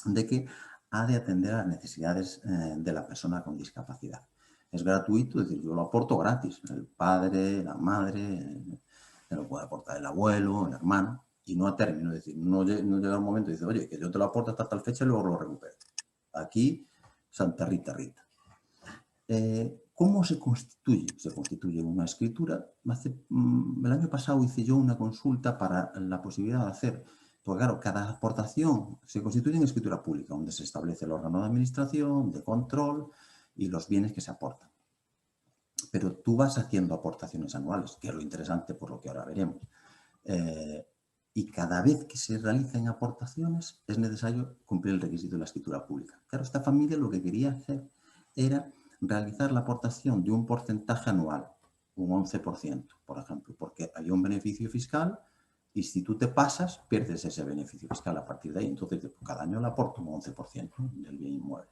de que ha de atender a las necesidades de la persona con discapacidad. Es gratuito, es decir, yo lo aporto gratis. El padre, la madre, lo puede aportar el abuelo, el hermano, y no a término. Es decir, no llega un momento y dice, oye, que yo te lo aporto hasta tal fecha y luego lo recupero. Aquí, Santa Rita Rita. ¿Cómo se constituye? Se constituye una escritura. El año pasado hice yo una consulta para la posibilidad de hacer, porque claro, cada aportación se constituye en escritura pública, donde se establece el órgano de administración, de control y los bienes que se aportan. Pero tú vas haciendo aportaciones anuales, que es lo interesante por lo que ahora veremos. y cada vez que se realicen aportaciones es necesario cumplir el requisito de la escritura pública. Claro, esta familia lo que quería hacer era realizar la aportación de un porcentaje anual, un 11%, por ejemplo, porque hay un beneficio fiscal y si tú te pasas, pierdes ese beneficio fiscal a partir de ahí. Entonces, cada año le aporto un 11% del bien inmueble.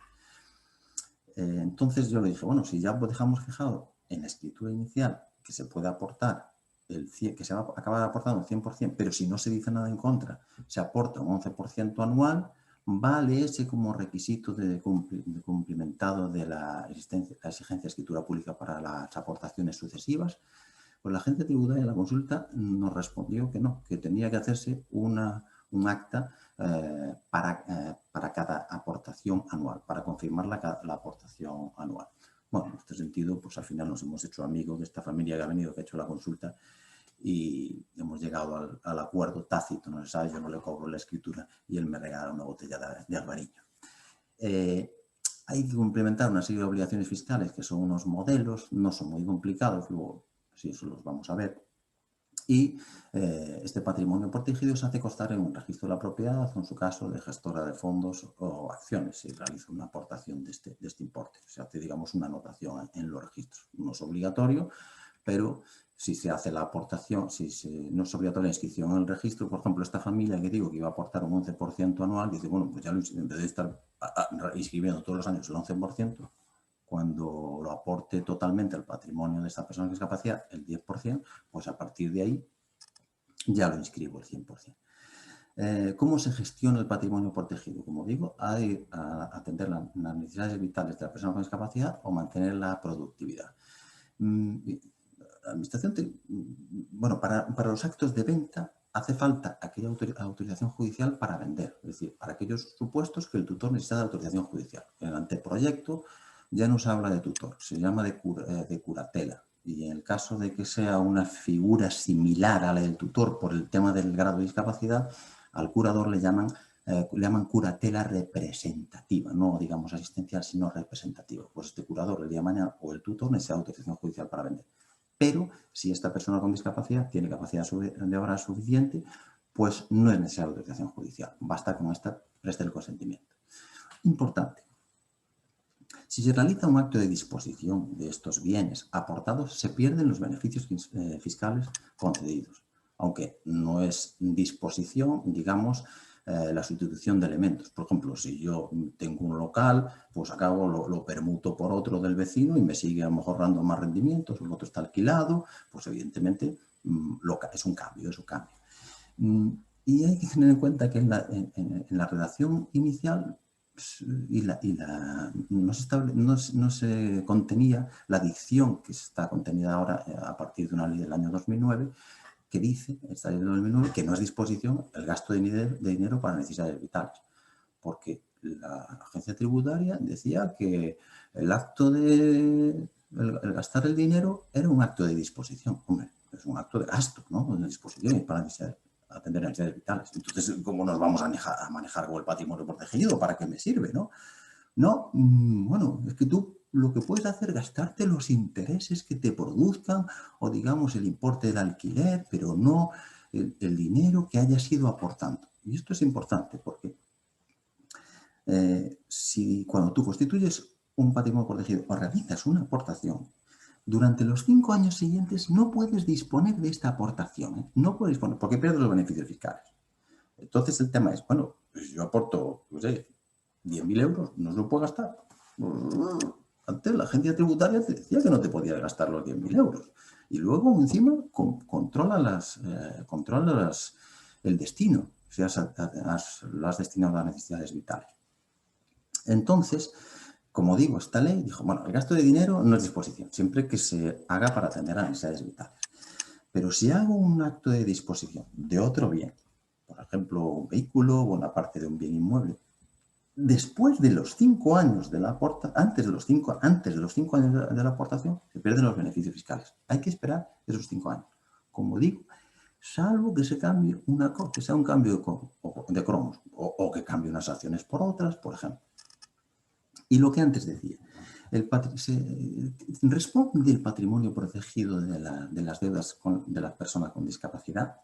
Entonces yo le dije, bueno, si ya dejamos fijado en la escritura inicial que se puede aportar, que se va a acabar aportando el 100%, pero si no se dice nada en contra, se aporta un 11% anual, vale ese como requisito de cumplimentado de la exigencia de escritura pública para las aportaciones sucesivas. Pues la agencia tributaria en la consulta nos respondió que no, que tenía que hacerse un acta para cada aportación anual, para confirmar la aportación anual. Bueno, en este sentido, pues al final nos hemos hecho amigos de esta familia que ha venido, que ha hecho la consulta y hemos llegado al acuerdo tácito, no se sabe, yo no le cobro la escritura y él me regala una botella de albariño. Hay que complementar una serie de obligaciones fiscales que son unos modelos, no son muy complicados, luego sí, eso los vamos a ver. Y este patrimonio protegido se hace constar en un registro de la propiedad, o en su caso de gestora de fondos o acciones, si realiza una aportación de este importe. Se hace, digamos, una anotación en los registros. No es obligatorio, pero si se hace la aportación, no es obligatoria la inscripción en el registro, por ejemplo, esta familia que digo que iba a aportar un 11% anual, dice, bueno, pues ya en vez de estar inscribiendo todos los años el 11%, cuando lo aporte totalmente al patrimonio de esta persona con discapacidad, el 10%, pues a partir de ahí ya lo inscribo el 100%. ¿Cómo se gestiona el patrimonio protegido? Como digo, hay que atender las necesidades vitales de la persona con discapacidad o mantener la productividad. La administración, bueno, para los actos de venta hace falta aquella autorización judicial para vender, es decir, para aquellos supuestos que el tutor necesita de autorización judicial. En el anteproyecto ya no se habla de tutor, se llama de curatela. Y en el caso de que sea una figura similar a la del tutor por el tema del grado de discapacidad, al curador le llaman curatela representativa, no digamos asistencial, sino representativa. Pues este curador el día de mañana o el tutor necesita autorización judicial para vender. Pero si esta persona con discapacidad tiene capacidad de obra suficiente, pues no es necesaria autorización judicial. Basta con esta preste el consentimiento. Importante. Si se realiza un acto de disposición de estos bienes aportados, se pierden los beneficios fiscales concedidos, aunque no es disposición, digamos, la sustitución de elementos. Por ejemplo, si yo tengo un local, pues acabo, lo permuto por otro del vecino y me sigue a lo mejor dando más rendimientos, el otro está alquilado, pues evidentemente es un cambio, Y hay que tener en cuenta que en la redacción inicial no se contenía la dicción que está contenida ahora a partir de una ley del año 2009 que dice, esta ley del 2009, que no es disposición el gasto de dinero para necesidades vitales, porque la agencia tributaria decía que el acto de el gastar el dinero era un acto de disposición. Hombre, es un acto de gasto, ¿no? De disposición para atender necesidades vitales. Entonces, ¿cómo nos vamos a manejar con el patrimonio protegido? ¿Para qué me sirve, no? No, bueno, es que tú lo que puedes hacer es gastarte los intereses que te produzcan o, digamos, el importe del alquiler, pero no el dinero que hayas ido aportando. Y esto es importante porque si cuando tú constituyes un patrimonio protegido o realizas una aportación, durante los 5 años siguientes no puedes disponer de esta aportación, ¿eh? No puedes disponer porque pierdes los beneficios fiscales. Entonces el tema es, bueno, pues yo aporto, no sé, 10.000 euros, no se lo puedo gastar. Antes la agencia tributaria te decía que no te podías gastar los 10.000 euros. Y luego encima controla el destino, si lo has destinado a necesidades vitales. Entonces, como digo, esta ley dijo, bueno, el gasto de dinero no es disposición, siempre que se haga para atender a necesidades vitales. Pero si hago un acto de disposición de otro bien, por ejemplo, un vehículo o una parte de un bien inmueble, después de los 5 años de la aportación, antes de los 5 años de la aportación, se pierden los beneficios fiscales. Hay que esperar esos 5 años. Como digo, salvo que se cambie que sea un cambio de cromos o que cambie unas acciones por otras, por ejemplo. Y lo que antes decía, responde el patrimonio protegido de las deudas de las personas con discapacidad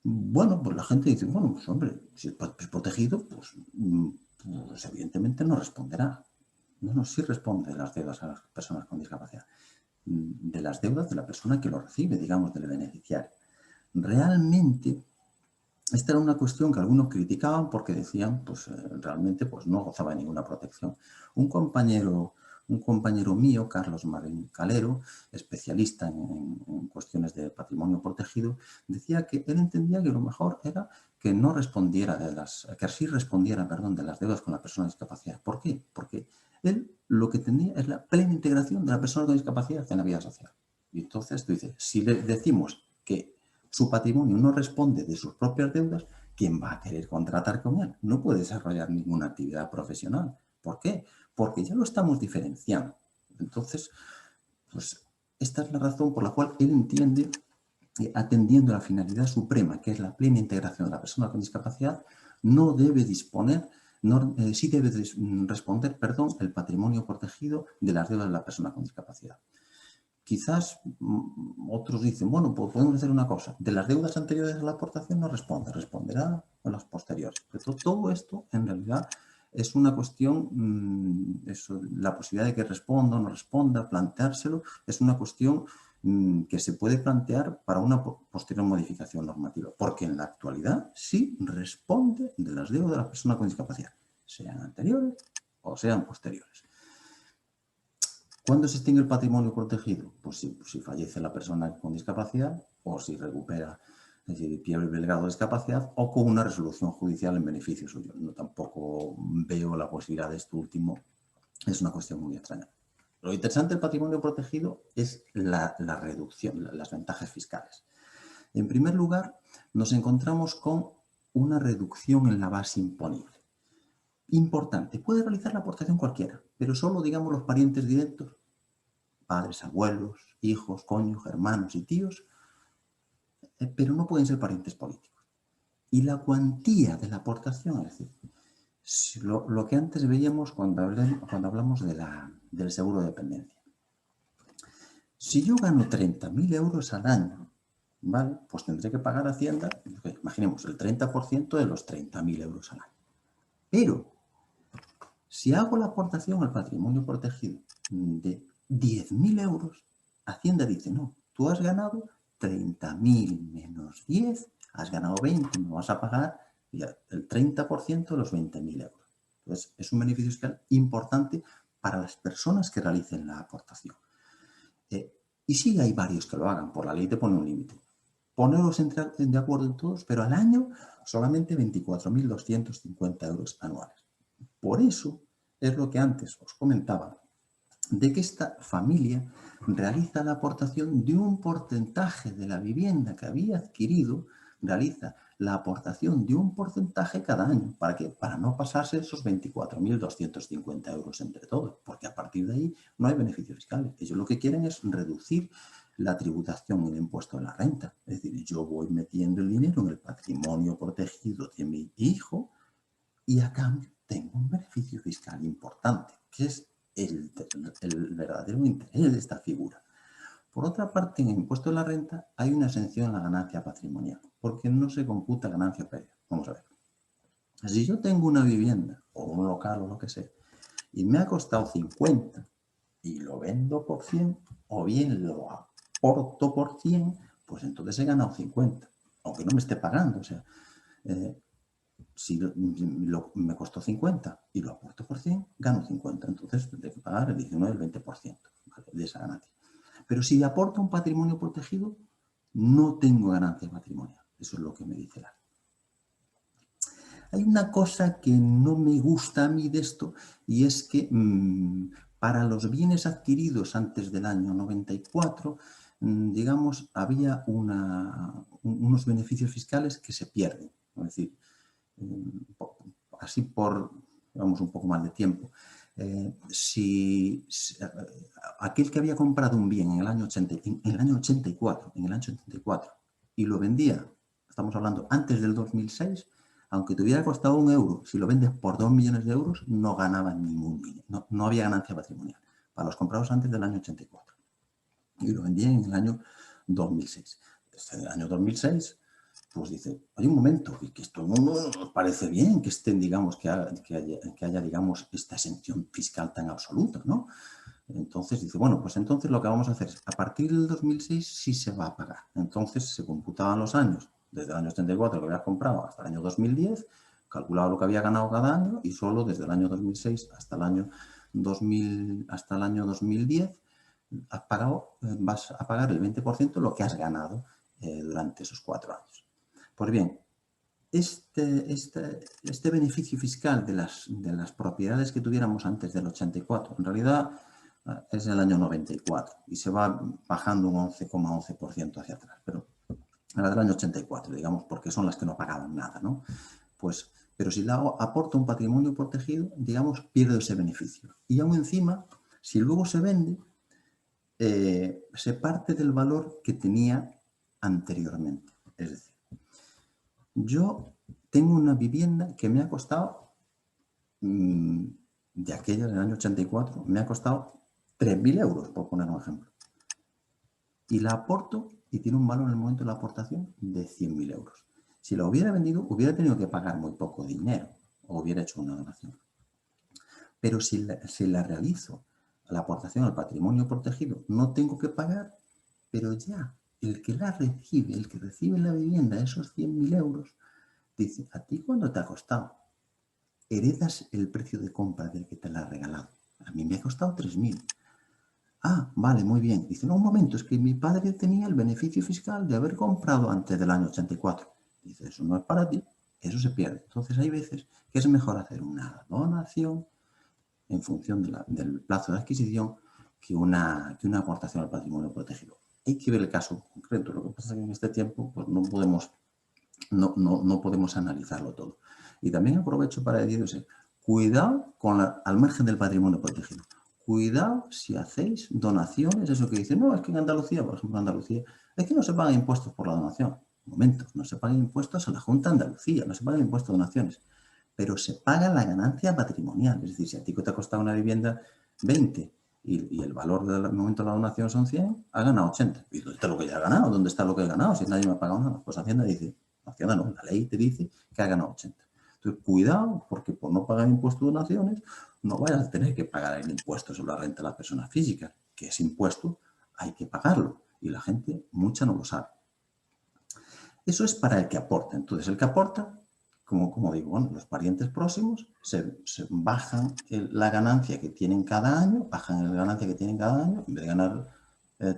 Bueno, pues la gente dice, bueno, pues hombre, si es protegido, pues evidentemente no responderá. No, sí responde de las deudas a las personas con discapacidad. De las deudas de la persona que lo recibe, digamos, del beneficiario. Realmente, esta era una cuestión que algunos criticaban porque decían, pues realmente pues, no gozaba de ninguna protección. Un compañero mío, Carlos Marín Calero, especialista en cuestiones de patrimonio protegido, decía que él entendía que lo mejor era que no respondiera que sí respondiera, perdón, de las deudas con la persona con discapacidad. ¿Por qué? Porque él lo que tenía es la plena integración de la persona con discapacidad en la vida social. Y entonces tú dices, si le decimos que su patrimonio no responde de sus propias deudas, ¿quién va a querer contratar con él? No puede desarrollar ninguna actividad profesional. ¿Por qué? Porque ya lo estamos diferenciando. Entonces, pues esta es la razón por la cual él entiende que atendiendo a la finalidad suprema, que es la plena integración de la persona con discapacidad, no debe disponer, sí debe responder, perdón, el patrimonio protegido de las deudas de la persona con discapacidad. Quizás otros dicen, bueno, pues podemos hacer una cosa, de las deudas anteriores a la aportación no responde, responderá a las posteriores. Pero todo esto, en realidad, es una cuestión, la posibilidad de que responda o no responda, planteárselo, es una cuestión que se puede plantear para una posterior modificación normativa, porque en la actualidad sí responde de las deudas de la persona con discapacidad, sean anteriores o sean posteriores. ¿Cuándo se extingue el patrimonio protegido? Pues si fallece la persona con discapacidad o si recupera, es decir, pierde el grado de discapacidad o con una resolución judicial en beneficio suyo. No tampoco veo la posibilidad de esto último, es una cuestión muy extraña. Lo interesante del patrimonio protegido es la reducción, las ventajas fiscales. En primer lugar, nos encontramos con una reducción en la base imponible. Importante, puede realizar la aportación cualquiera, pero solo, digamos, los parientes directos, padres, abuelos, hijos, cónyuges, hermanos y tíos, pero no pueden ser parientes políticos. Y la cuantía de la aportación, es decir, lo que antes veíamos cuando hablamos del seguro de dependencia. Si yo gano 30.000 euros al año, ¿vale? Pues tendré que pagar a Hacienda, imaginemos, el 30% de los 30.000 euros al año. Pero si hago la aportación al patrimonio protegido de 10.000 euros, Hacienda dice, no, tú has ganado 30.000 menos 10, has ganado 20, me vas a pagar el 30% de los 20.000 euros. Entonces, es un beneficio fiscal importante para las personas que realicen la aportación. Y sí hay varios que lo hagan, por la ley te pone un límite. Poneros de acuerdo en todos, pero al año solamente 24.250 euros anuales. Por eso es lo que antes os comentaba, de que esta familia realiza la aportación de un porcentaje de la vivienda que había adquirido, realiza la aportación de un porcentaje cada año. ¿Para qué? Para no pasarse esos 24.250 euros entre todos, porque a partir de ahí no hay beneficios fiscales. Ellos lo que quieren es reducir la tributación y el impuesto de la renta. Es decir, yo voy metiendo el dinero en el patrimonio protegido de mi hijo y a cambio tengo un beneficio fiscal importante, que es el verdadero interés de esta figura. Por otra parte, en el impuesto de la renta hay una exención a la ganancia patrimonial, porque no se computa ganancia previa. Vamos a ver. Si yo tengo una vivienda o un local o lo que sea, y me ha costado 50 y lo vendo por 100, o bien lo aporto por 100, pues entonces he ganado 50, aunque no me esté pagando. O sea, si me costó 50 y lo aporto por 100, gano 50. Entonces tendré que pagar el 19, el 20%, ¿vale?, de esa ganancia. Pero si aporto un patrimonio protegido, no tengo ganancia patrimonial. Eso es lo que me dice la ley. Hay una cosa que no me gusta a mí de esto, y es que para los bienes adquiridos antes del año 94, digamos, había unos beneficios fiscales que se pierden. Es decir, así por, vamos, un poco más de tiempo. Si aquel que había comprado un bien en el año 84 y lo vendía, estamos hablando antes del 2006, aunque te hubiera costado 1 euro, si lo vendes por 2 millones de euros, no ganaba ningún dinero, no había ganancia patrimonial para los comprados antes del año 84. Y lo vendían en el año 2006. Desde el año 2006 pues dice, hay un momento, que esto no nos parece bien que estén, digamos, que haya, digamos, esta exención fiscal tan absoluta, ¿no? Entonces dice, bueno, pues entonces lo que vamos a hacer es, a partir del 2006 sí se va a pagar. Entonces se computaban los años, desde el año 84 que habías comprado hasta el año 2010, calculaba lo que había ganado cada año y solo desde el año 2006 hasta el año 2010 vas a pagar el 20% lo que has ganado durante esos 4 años. Pues bien, este beneficio fiscal de las propiedades que tuviéramos antes del 84, en realidad es el año 94 y se va bajando un 11,11% hacia atrás, pero era del año 84, digamos, porque son las que no pagaban nada, ¿no? Pues, pero si la aporta un patrimonio protegido, digamos, pierde ese beneficio. Y aún encima, si luego se vende, se parte del valor que tenía anteriormente. Es decir, yo tengo una vivienda que me ha costado, de aquella del año 84, me ha costado 3.000 euros, por poner un ejemplo. Y la aporto y tiene un valor en el momento de la aportación de 100.000 euros. Si la hubiera vendido, hubiera tenido que pagar muy poco dinero o hubiera hecho una donación. Pero si la realizo, la aportación al patrimonio protegido, no tengo que pagar, pero ya el que la recibe, el que recibe la vivienda, esos 100.000 euros, dice, ¿a ti cuánto te ha costado? Heredas el precio de compra del que te la ha regalado. A mí me ha costado 3.000. Ah, vale, muy bien. Dice, no, un momento, es que mi padre tenía el beneficio fiscal de haber comprado antes del año 84. Dice, eso no es para ti, eso se pierde. Entonces hay veces que es mejor hacer una donación en función del plazo de adquisición que una aportación al patrimonio protegido. Hay que ver el caso concreto. Lo que pasa es que en este tiempo pues, no podemos analizarlo todo. Y también aprovecho para deciros, cuidado al margen del patrimonio protegido. Cuidado si hacéis donaciones, eso que dicen, no, es que en Andalucía, por ejemplo, en Andalucía, es que no se pagan impuestos por la donación. Un momento, no se pagan impuestos a la Junta de Andalucía, no se pagan impuestos de donaciones, pero se paga la ganancia patrimonial. Es decir, si a ti te ha costado una vivienda 20 y el valor del momento de la donación son 100, ha ganado 80. ¿Y dónde está lo que ya ha ganado? ¿Dónde está lo que he ganado? Si nadie me ha pagado nada. Pues Hacienda dice, Hacienda no, la ley te dice que ha ganado 80. Entonces, cuidado, porque por no pagar impuestos de donaciones, no vayas a tener que pagar el impuesto sobre la renta de las personas físicas, que ese impuesto hay que pagarlo. Y la gente, mucha, no lo sabe. Eso es para el que aporta. Entonces, el que aporta, como digo, bueno, los parientes próximos se bajan la ganancia que tienen cada año, bajan la ganancia que tienen cada año, en vez de ganar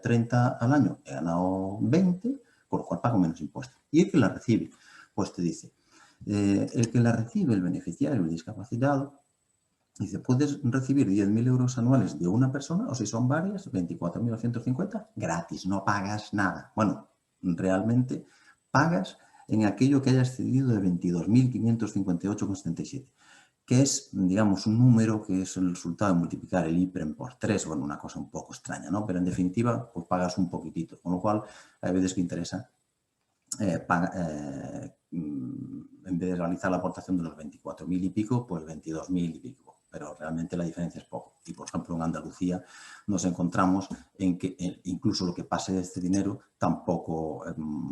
30 al año, he ganado 20, por lo cual pago menos impuestos. Y el que la recibe, pues te dice, el que la recibe, el beneficiario, el discapacitado, dice, puedes recibir 10.000 euros anuales de una persona, o si son varias, 24.950, gratis, no pagas nada. Bueno, realmente pagas en aquello que haya excedido de 22.558,77, que es, digamos, un número que es el resultado de multiplicar el IPREM por 3, bueno, una cosa un poco extraña, ¿no? Pero en definitiva, pues pagas un poquitito, con lo cual hay veces que interesa en vez de realizar la aportación de los 24.000 y pico, pues 22.000 y pico, pero realmente la diferencia es poco. Y, por ejemplo, en Andalucía nos encontramos en que incluso lo que pase de este dinero tampoco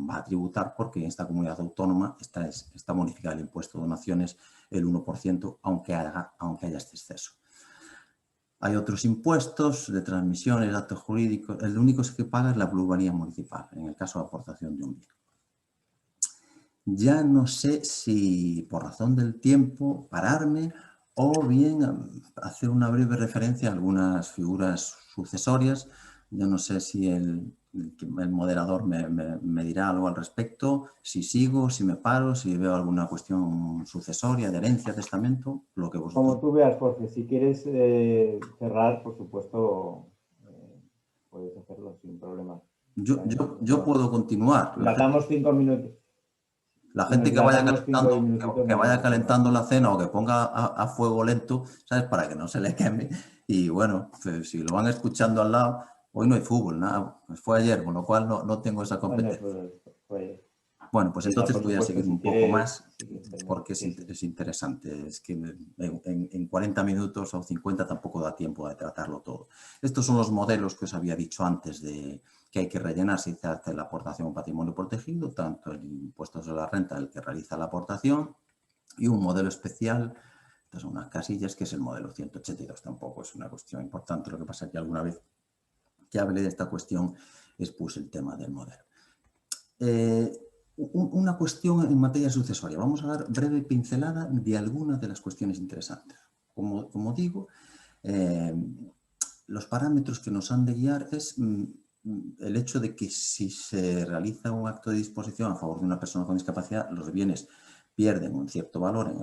va a tributar, porque en esta comunidad autónoma está bonificado el impuesto de donaciones el 1%, aunque haya este exceso. Hay otros impuestos de transmisiones, actos jurídicos. El único que paga es la plusvalía municipal, en el caso de aportación de un bien. Ya no sé si por razón del tiempo pararme o bien hacer una breve referencia a algunas figuras sucesorias. Yo no sé si el moderador me dirá algo al respecto, si sigo, si me paro, si veo alguna cuestión sucesoria, de herencia, testamento, lo que vosotros...
Como tú veas, Jorge, si quieres cerrar, por supuesto, puedes hacerlo sin problema.
Yo puedo continuar.
Tratamos 5 minutos.
La gente que vaya calentando la cena o que ponga a fuego lento, ¿sabes? Para que no se le queme. Y bueno, pues, si lo van escuchando al lado, hoy no hay fútbol, nada. Pues fue ayer, con lo cual no tengo esa competencia. Bueno, pues entonces voy a seguir un poco más. porque es interesante. Es que en 40 minutos o 50 tampoco da tiempo de tratarlo todo. Estos son los modelos que os había dicho antes de que hay que rellenar si se hace la aportación a un patrimonio protegido, tanto el impuesto sobre la renta del que realiza la aportación y un modelo especial. Estas son unas casillas que es el modelo 182. Tampoco es una cuestión importante. Lo que pasa es que alguna vez que hablé de esta cuestión expuse el tema del modelo. Una cuestión en materia sucesoria. Vamos a dar breve pincelada de algunas de las cuestiones interesantes. Como digo, los parámetros que nos han de guiar es el hecho de que si se realiza un acto de disposición a favor de una persona con discapacidad, los bienes pierden un cierto valor en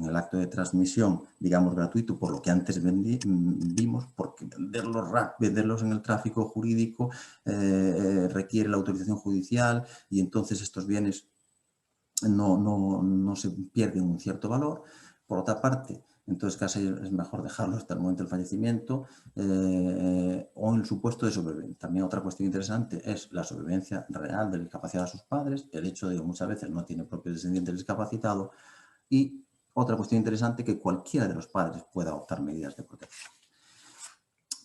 el acto de transmisión, digamos, gratuito, por lo que antes vimos, porque venderlos en el tráfico jurídico requiere la autorización judicial y entonces estos bienes no se pierden un cierto valor. Por otra parte, entonces casi es mejor dejarlo hasta el momento del fallecimiento o en el supuesto de sobrevivencia. También otra cuestión interesante es la sobrevivencia real del discapacitado a sus padres, el hecho de que muchas veces no tiene propio descendiente discapacitado y otra cuestión interesante que cualquiera de los padres pueda adoptar medidas de protección.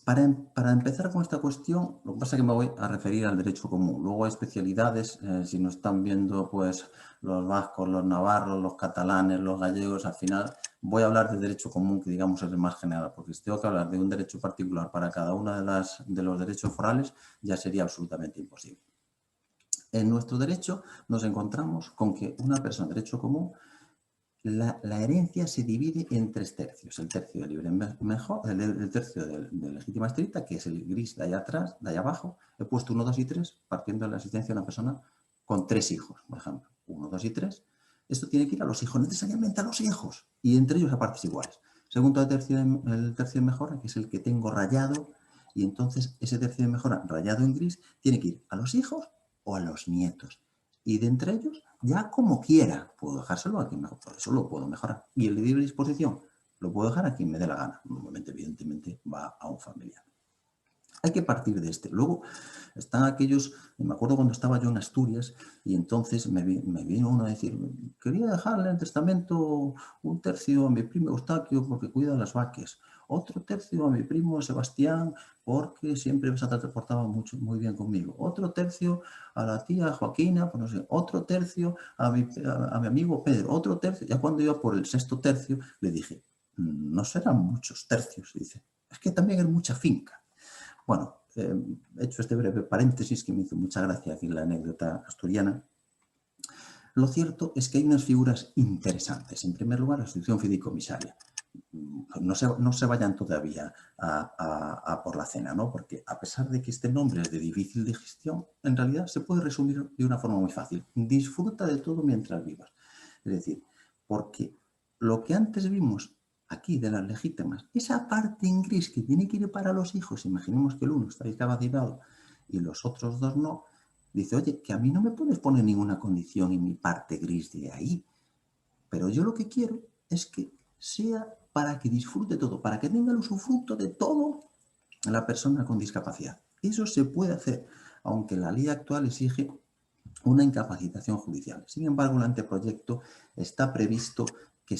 Para empezar con esta cuestión, lo que pasa es que me voy a referir al derecho común. Luego hay especialidades, si nos están viendo pues los vascos, los navarros, los catalanes, los gallegos, al final voy a hablar del derecho común, que digamos es el más general, porque si tengo que hablar de un derecho particular para cada uno de los derechos forales, ya sería absolutamente imposible. En nuestro derecho nos encontramos con que una persona de derecho común, la herencia se divide en 3 tercios. El tercio de libre mejor, el tercio de legítima estricta, que es el gris de allá atrás, de allá abajo. He puesto 1, 2 y 3, partiendo de la existencia de una persona con 3 hijos, por ejemplo. 1, 2 y 3. Esto tiene que ir a los hijos, necesariamente a los hijos, y entre ellos a partes iguales. Segundo, el tercio de mejora, que es el que tengo rayado, y entonces ese tercio de mejora rayado en gris tiene que ir a los hijos o a los nietos. Y de entre ellos, ya como quiera, puedo dejárselo a quien mejor, por eso lo puedo mejorar. Y el de libre disposición lo puedo dejar a quien me dé la gana. Normalmente, evidentemente, va a un familiar. Hay que partir de este. Luego están aquellos, me acuerdo cuando estaba yo en Asturias y entonces me vino uno a decir, quería dejarle en el testamento 1/3 a mi primo Eustaquio porque cuida las vacas, otro tercio a mi primo Sebastián porque siempre se ha portado muy bien conmigo, otro tercio a la tía Joaquina, pues no sé, otro tercio a mi amigo Pedro, otro tercio. Ya cuando iba por el 6.º tercio le dije, no serán muchos tercios, dice, es que también es mucha finca. Bueno, he hecho este breve paréntesis que me hizo mucha gracia aquí en la anécdota asturiana. Lo cierto es que hay unas figuras interesantes. En primer lugar, la institución fideicomisaria. No se vayan todavía a por la cena, ¿no? Porque a pesar de que este nombre es de difícil digestión, en realidad se puede resumir de una forma muy fácil. Disfruta de todo mientras vivas. Es decir, porque lo que antes vimos aquí de las legítimas, esa parte en gris que tiene que ir para los hijos, imaginemos que el uno está discapacitado y los otros 2 no, dice, oye, que a mí no me puedes poner ninguna condición en mi parte gris de ahí, pero yo lo que quiero es que sea para que disfrute todo, para que tenga el usufructo de todo la persona con discapacidad. Eso se puede hacer, aunque la ley actual exige una incapacitación judicial. Sin embargo, el anteproyecto está previsto que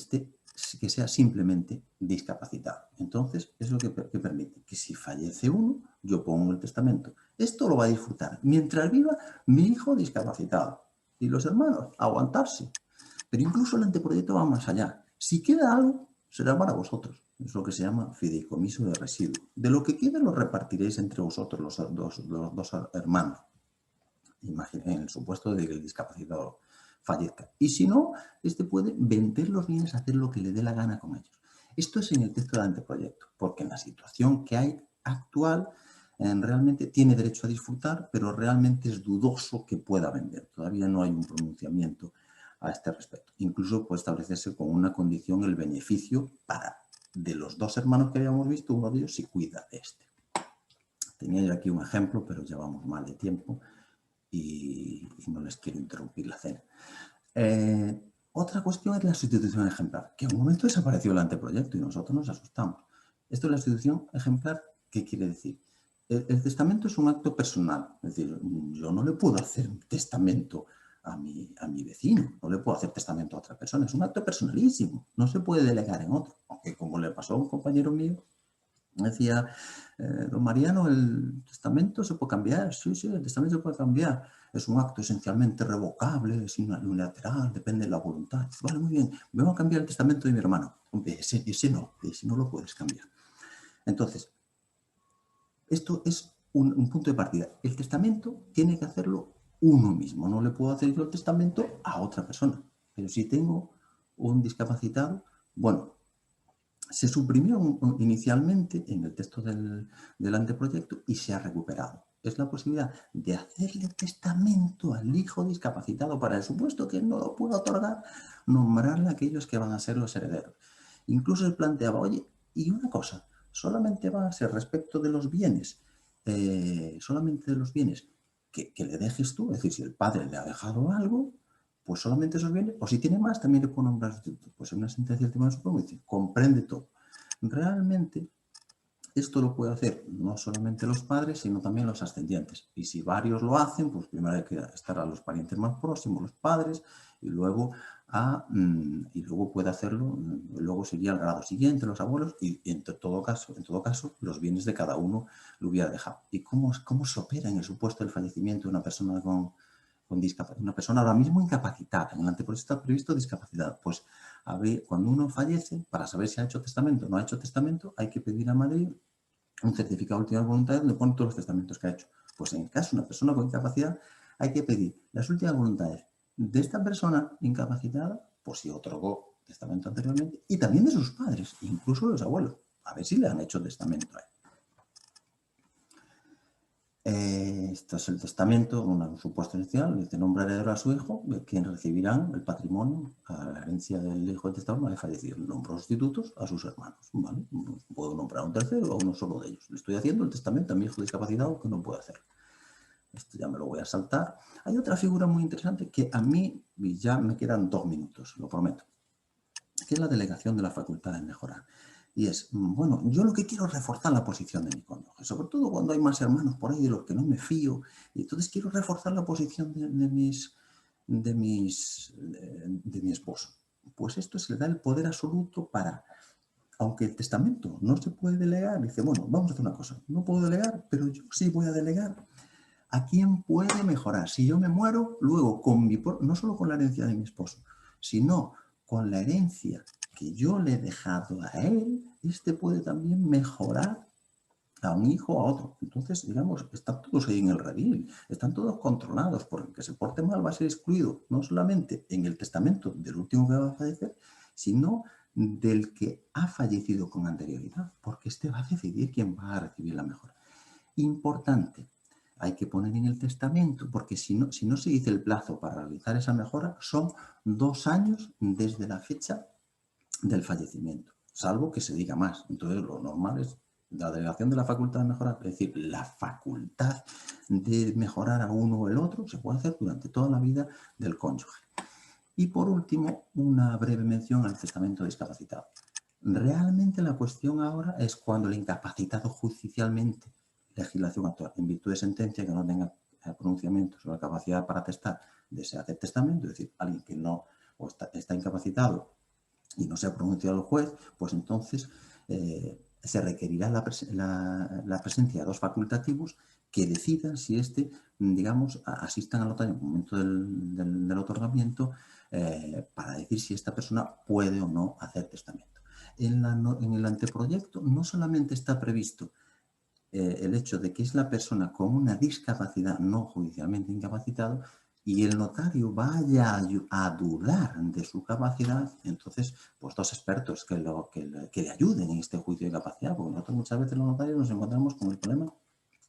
sea simplemente discapacitado. Entonces, es lo que permite que si fallece uno, yo pongo en el testamento. Esto lo va a disfrutar mientras viva mi hijo discapacitado. Y los hermanos, aguantarse. Pero incluso el anteproyecto va más allá. Si queda algo, será para vosotros. Es lo que se llama fideicomiso de residuo. De lo que quede lo repartiréis entre vosotros, los dos hermanos. En el supuesto de que el discapacitado fallezca. Y si no, este puede vender los bienes, hacer lo que le dé la gana con ellos. Esto es en el texto del anteproyecto, porque en la situación que hay actual, realmente tiene derecho a disfrutar, pero realmente es dudoso que pueda vender. Todavía no hay un pronunciamiento a este respecto. Incluso puede establecerse con una condición el beneficio de los 2 hermanos que habíamos visto, uno de ellos si cuida de este. Tenía yo aquí un ejemplo, pero ya vamos mal de tiempo. Y no les quiero interrumpir la cena. Otra cuestión es la sustitución ejemplar, que en un momento desapareció el anteproyecto y nosotros nos asustamos. Esto es la sustitución ejemplar, ¿qué quiere decir? El testamento es un acto personal, es decir, yo no le puedo hacer un testamento a mi vecino, no le puedo hacer testamento a otra persona, es un acto personalísimo, no se puede delegar en otro, aunque como le pasó a un compañero mío, decía, don Mariano, el testamento se puede cambiar, sí, el testamento se puede cambiar, es un acto esencialmente revocable, es unilateral, depende de la voluntad. Vale, muy bien, vengo a cambiar el testamento de mi hermano, ese no lo puedes cambiar. Entonces, esto es un punto de partida. El testamento tiene que hacerlo uno mismo. No le puedo hacer yo el testamento a otra persona. Pero si tengo un discapacitado, bueno, se suprimió inicialmente en el texto del anteproyecto y se ha recuperado. Es la posibilidad de hacerle testamento al hijo discapacitado para el supuesto que él no lo pueda otorgar, nombrarle a aquellos que van a ser los herederos. Incluso se planteaba, oye, y una cosa, solamente va a ser respecto de los bienes, solamente de los bienes que le dejes tú, es decir, si el padre le ha dejado algo, pues solamente esos bienes, o si tiene más, también le puedo nombrar sustituto. Pues en una sentencia del Tribunal Supremo dice, comprende todo. Realmente, esto lo puede hacer no solamente los padres, sino también los ascendientes. Y si varios lo hacen, pues primero hay que estar a los parientes más próximos, los padres, y luego puede hacerlo, luego sería el grado siguiente, los abuelos, y en todo caso, los bienes de cada uno lo hubiera dejado. ¿Y cómo se opera en el supuesto del fallecimiento de una persona con discapacidad? Una persona ahora mismo incapacitada, en el anteproyecto está previsto discapacidad. Pues a ver, cuando uno fallece, para saber si ha hecho testamento o no ha hecho testamento, hay que pedir a Madrid un certificado de últimas voluntades donde pone todos los testamentos que ha hecho. Pues en el caso de una persona con discapacidad, hay que pedir las últimas voluntades de esta persona incapacitada, por si otorgó testamento anteriormente, y también de sus padres, incluso de los abuelos, a ver si le han hecho testamento a él. Esto es el testamento, un supuesto inicial, dice nombre heredero a su hijo, quien recibirán el patrimonio, a la herencia del hijo del testador, no ha fallecido. Nombro sustitutos a sus hermanos, ¿vale? Puedo nombrar a un tercero o a uno solo de ellos. Le estoy haciendo el testamento a mi hijo discapacitado que no puede hacerlo. Esto ya me lo voy a saltar. Hay otra figura muy interesante que a mí ya me quedan 2 minutos, lo prometo, que es la delegación de la facultad de mejorar. Y es, bueno, yo lo que quiero es reforzar la posición de mi cónyuge, sobre todo cuando hay más hermanos por ahí de los que no me fío, y entonces quiero reforzar la posición de mi esposo. Pues esto se le da el poder absoluto para, aunque el testamento no se puede delegar, dice, bueno, vamos a hacer una cosa, no puedo delegar, pero yo sí voy a delegar a quién puede mejorar. Si yo me muero, luego, no solo con la herencia de mi esposo, sino con la herencia que yo le he dejado a él, este puede también mejorar a un hijo o a otro. Entonces, digamos, están todos ahí en el redil, están todos controlados, porque el que se porte mal va a ser excluido, no solamente en el testamento del último que va a fallecer, sino del que ha fallecido con anterioridad, porque este va a decidir quién va a recibir la mejora. Importante, hay que poner en el testamento, porque si no se dice el plazo para realizar esa mejora, son 2 años desde la fecha del fallecimiento, salvo que se diga más. Entonces, lo normal es la delegación de la facultad de mejorar, es decir, la facultad de mejorar a uno o el otro se puede hacer durante toda la vida del cónyuge. Y por último, una breve mención al testamento discapacitado. Realmente la cuestión ahora es cuando el incapacitado judicialmente, legislación actual, en virtud de sentencia que no tenga pronunciamiento sobre la capacidad para atestar, desea hacer testamento, es decir, alguien que no o está incapacitado y no se ha pronunciado el juez, pues entonces se requerirá la presencia de 2 facultativos que decidan si digamos, asistan al notario en el momento del otorgamiento para decir si esta persona puede o no hacer testamento. En el anteproyecto no solamente está previsto el hecho de que es la persona con una discapacidad no judicialmente incapacitado y el notario vaya a dudar de su capacidad, entonces, pues 2 expertos que le ayuden en este juicio de capacidad, porque nosotros muchas veces los notarios nos encontramos con el problema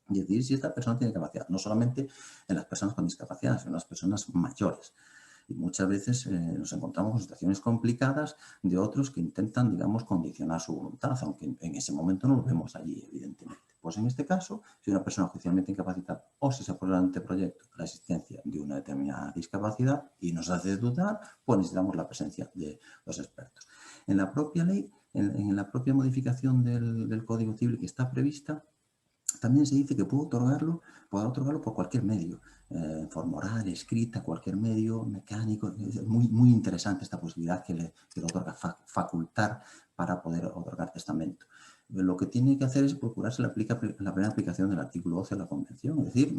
de decidir si esta persona tiene capacidad, no solamente en las personas con discapacidad, sino en las personas mayores. Y muchas veces nos encontramos con situaciones complicadas de otros que intentan, digamos, condicionar su voluntad, aunque en ese momento no lo vemos allí, evidentemente. Pues en este caso, si una persona judicialmente incapacitada o si se aprueba el anteproyecto la existencia de una determinada discapacidad y nos hace dudar, pues necesitamos la presencia de los expertos. En la propia ley, en la propia modificación del Código Civil que está prevista, también se dice que puede otorgarlo por cualquier medio, forma oral, escrita, cualquier medio, mecánico. Es muy, muy interesante esta posibilidad que le otorga facultar para poder otorgar testamento. Lo que tiene que hacer es procurarse la plena aplicación del artículo 12 de la Convención, es decir,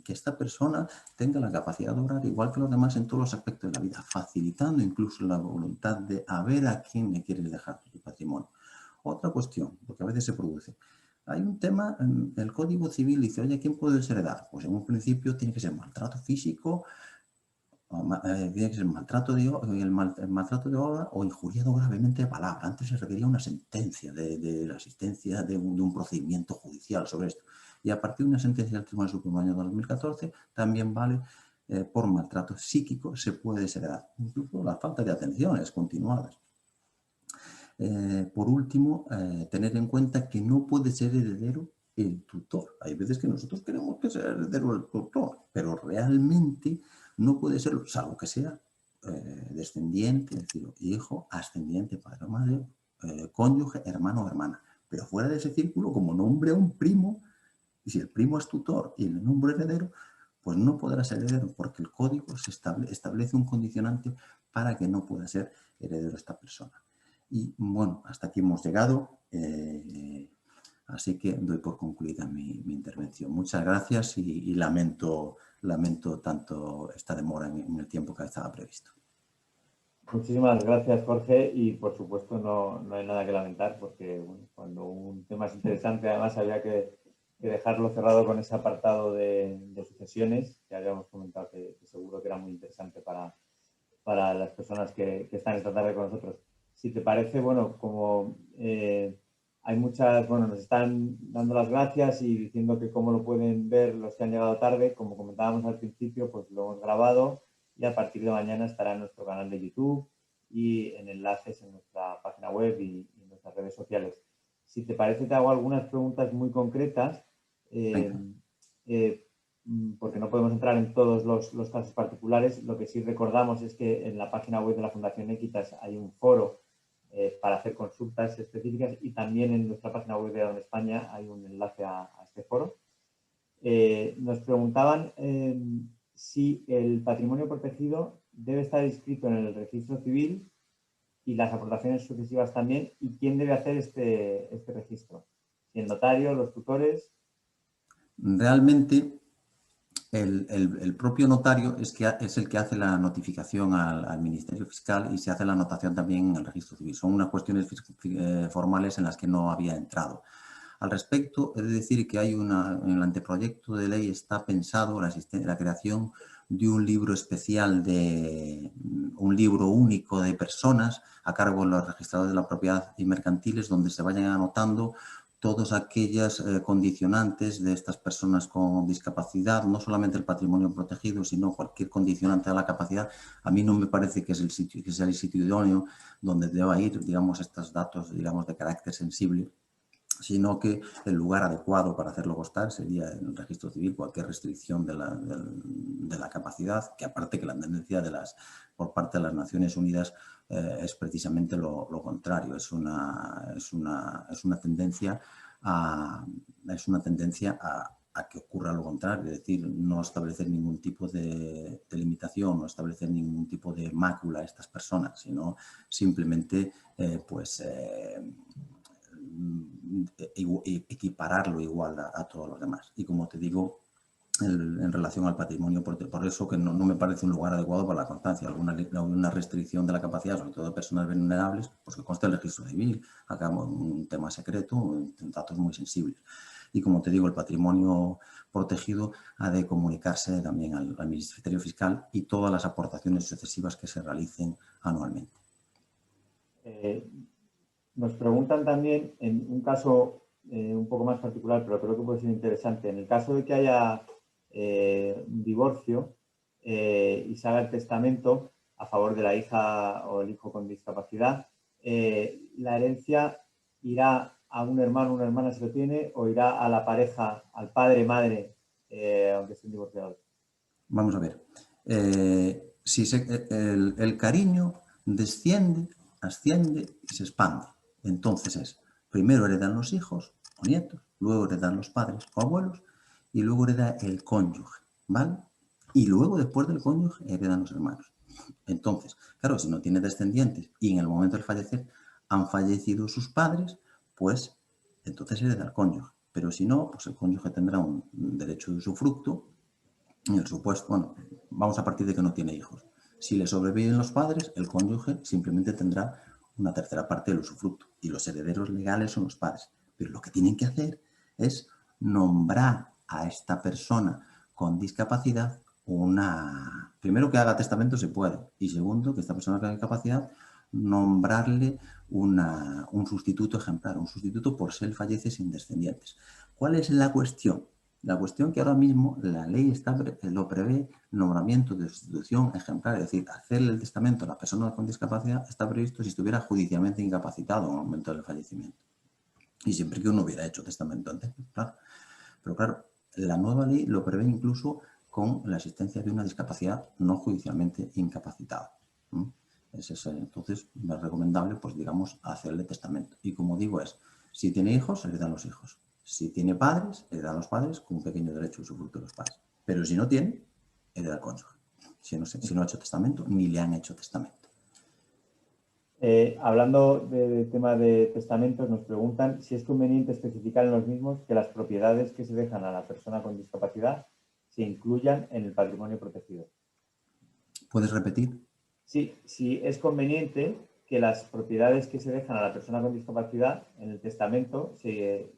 que esta persona tenga la capacidad de obrar igual que los demás en todos los aspectos de la vida, facilitando incluso la voluntad de a ver a quién le quieres dejar tu patrimonio. Otra cuestión, porque a veces se produce. Hay un tema, el Código Civil dice, oye, ¿quién puede desheredar? Pues en un principio tiene que ser maltrato físico, tiene que ser maltrato el maltrato de obra o injuriado gravemente de palabra. Antes se requería una sentencia de la asistencia de un procedimiento judicial sobre esto. Y a partir de una sentencia del Tribunal Supremo del año 2014 también vale por maltrato psíquico se puede desheredar. Incluso la falta de atenciones continuadas. Por último, tener en cuenta que no puede ser heredero el tutor. Hay veces que nosotros queremos que sea heredero el tutor, pero realmente no puede serlo, salvo que sea descendiente, es decir, hijo, ascendiente, padre o madre, cónyuge, hermano o hermana. Pero fuera de ese círculo, como nombre a un primo, y si el primo es tutor y el nombre heredero, pues no podrá ser heredero, porque el código establece un condicionante para que no pueda ser heredero esta persona. Y bueno, hasta aquí hemos llegado, así que doy por concluida mi intervención. Muchas gracias y lamento tanto esta demora en el tiempo que estaba previsto.
Muchísimas gracias, Jorge, y por supuesto no hay nada que lamentar, porque bueno, cuando un tema es interesante, además había que dejarlo cerrado con ese apartado de sucesiones, que habíamos comentado que seguro que era muy interesante para las personas que están esta tarde con nosotros. Si te parece, bueno, como hay muchas, bueno, nos están dando las gracias y diciendo que cómo lo pueden ver los que han llegado tarde, como comentábamos al principio, pues lo hemos grabado y a partir de mañana estará en nuestro canal de YouTube y en enlaces en nuestra página web y en nuestras redes sociales. Si te parece, te hago algunas preguntas muy concretas, porque no podemos entrar en todos los casos particulares. Lo que sí recordamos es que en la página web de la Fundación Equitas hay un foro para hacer consultas específicas y también en nuestra página web de Down España hay un enlace a este foro. Nos preguntaban si el patrimonio protegido debe estar inscrito en el registro civil y las aportaciones sucesivas también, y quién debe hacer este registro. Si el notario, los tutores.
Realmente el propio notario es el que hace la notificación al Ministerio Fiscal y se hace la anotación también en el registro civil. Son unas cuestiones formales en las que no había entrado. Al respecto, he de decir que en el anteproyecto de ley está pensado la creación de un libro especial, un libro único de personas a cargo de los registradores de la propiedad y mercantiles, donde se vayan anotando todas aquellas condicionantes de estas personas con discapacidad, no solamente el patrimonio protegido, sino cualquier condicionante a la capacidad. A mí no me parece que sea el sitio idóneo donde deba ir, digamos, estos datos, digamos, de carácter sensible, sino que el lugar adecuado para hacerlo constar sería en el registro civil cualquier restricción de la capacidad, que aparte que la tendencia por parte de las Naciones Unidas es precisamente lo contrario, es una tendencia a que ocurra lo contrario, es decir, no establecer ningún tipo de limitación, no establecer ningún tipo de mácula a estas personas, sino simplemente equipararlo igual a todos los demás. Y como te digo, en relación al patrimonio, por eso que no me parece un lugar adecuado para la constancia. Alguna restricción de la capacidad, sobre todo de personas vulnerables, pues que conste el registro civil, acá un tema secreto, datos muy sensibles. Y como te digo, el patrimonio protegido ha de comunicarse también al Ministerio Fiscal y todas las aportaciones sucesivas que se realicen anualmente.
Nos preguntan también, en un caso un poco más particular, pero creo que puede ser interesante, en el caso de que haya un divorcio y se haga el testamento a favor de la hija o el hijo con discapacidad, ¿la herencia irá a un hermano o una hermana si lo tiene o irá a la pareja, al padre, madre, aunque estén divorciados?
Vamos a ver. Si el cariño desciende, asciende y se expande. Entonces primero heredan los hijos o nietos, luego heredan los padres o abuelos y luego hereda el cónyuge, ¿vale? Y luego, después del cónyuge, heredan los hermanos. Entonces, claro, si no tiene descendientes y en el momento del fallecer han fallecido sus padres, pues entonces hereda el cónyuge. Pero si no, pues el cónyuge tendrá un derecho de usufructo. En el supuesto, bueno, vamos a partir de que no tiene hijos. Si le sobreviven los padres, el cónyuge simplemente tendrá una tercera parte del usufructo y los herederos legales son los padres. Pero lo que tienen que hacer es nombrar a esta persona con discapacidad primero que haga testamento se puede, y segundo, que esta persona con discapacidad nombrarle un sustituto ejemplar, un sustituto por si él fallece sin descendientes. ¿Cuál es la cuestión? La cuestión que ahora mismo la ley lo prevé, nombramiento de sustitución ejemplar, es decir, hacerle el testamento a la persona con discapacidad está previsto si estuviera judicialmente incapacitado en el momento del fallecimiento. Y siempre que uno hubiera hecho testamento antes, claro. Pero claro, la nueva ley lo prevé incluso con la existencia de una discapacidad no judicialmente incapacitada. Entonces, es recomendable, pues digamos, hacerle testamento. Y como digo, si tiene hijos, heredan los hijos. Si tiene padres, heredan los padres con un pequeño derecho de usufructo de los padres. Pero si no tiene, hereda el cónyuge. Si no ha hecho testamento, ni le han hecho testamento.
Hablando del tema de testamentos, nos preguntan si es conveniente especificar en los mismos que las propiedades que se dejan a la persona con discapacidad se incluyan en el patrimonio protegido.
¿Puedes repetir?
Sí, si es conveniente que las propiedades que se dejan a la persona con discapacidad en el testamento se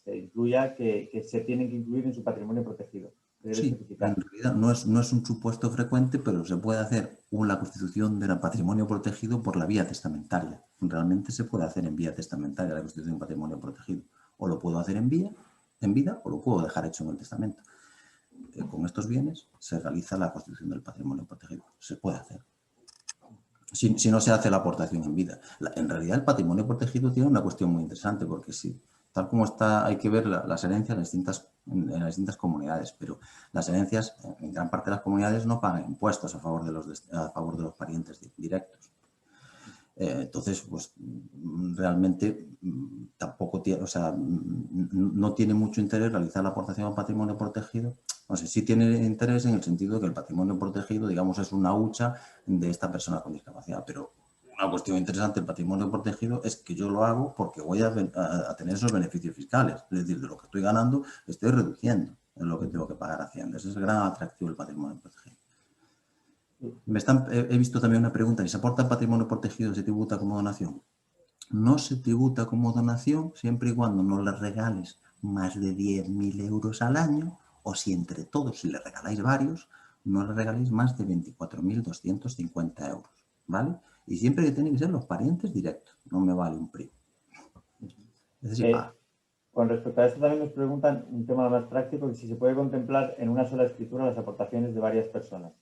incluya que se tienen que incluir en su patrimonio protegido.
Sí, en realidad no es un supuesto frecuente, pero se puede hacer la constitución del patrimonio protegido por la vía testamentaria. Realmente se puede hacer en vía testamentaria la constitución de patrimonio protegido. O lo puedo hacer en vida, o lo puedo dejar hecho en el testamento. Con estos bienes se realiza la constitución del patrimonio protegido. Se puede hacer. Si no se hace la aportación en vida. En realidad el patrimonio protegido tiene una cuestión muy interesante, porque tal como está, hay que ver las herencias en las distintas comunidades, pero las herencias en gran parte de las comunidades no pagan impuestos a favor de los parientes directos. Entonces, pues realmente tampoco tiene, no tiene mucho interés realizar la aportación al patrimonio protegido. No sé, sí tiene interés en el sentido de que el patrimonio protegido, digamos, es una hucha de esta persona con discapacidad, pero una cuestión interesante del patrimonio protegido es que yo lo hago porque voy a tener esos beneficios fiscales. Es decir, de lo que estoy ganando, estoy reduciendo en lo que tengo que pagar a Hacienda. Ese es el gran atractivo del patrimonio protegido. He visto también una pregunta, ¿y se aporta el patrimonio protegido, se tributa como donación? No se tributa como donación siempre y cuando no le regales más de 10.000 euros al año, o si entre todos, si le regaláis varios, no le regaléis más de 24.250 euros, ¿vale? Y siempre que tienen que ser los parientes directos, no me vale un primo. Es decir,
con respecto a esto también nos preguntan un tema más práctico, que si se puede contemplar en una sola escritura las aportaciones de varias personas.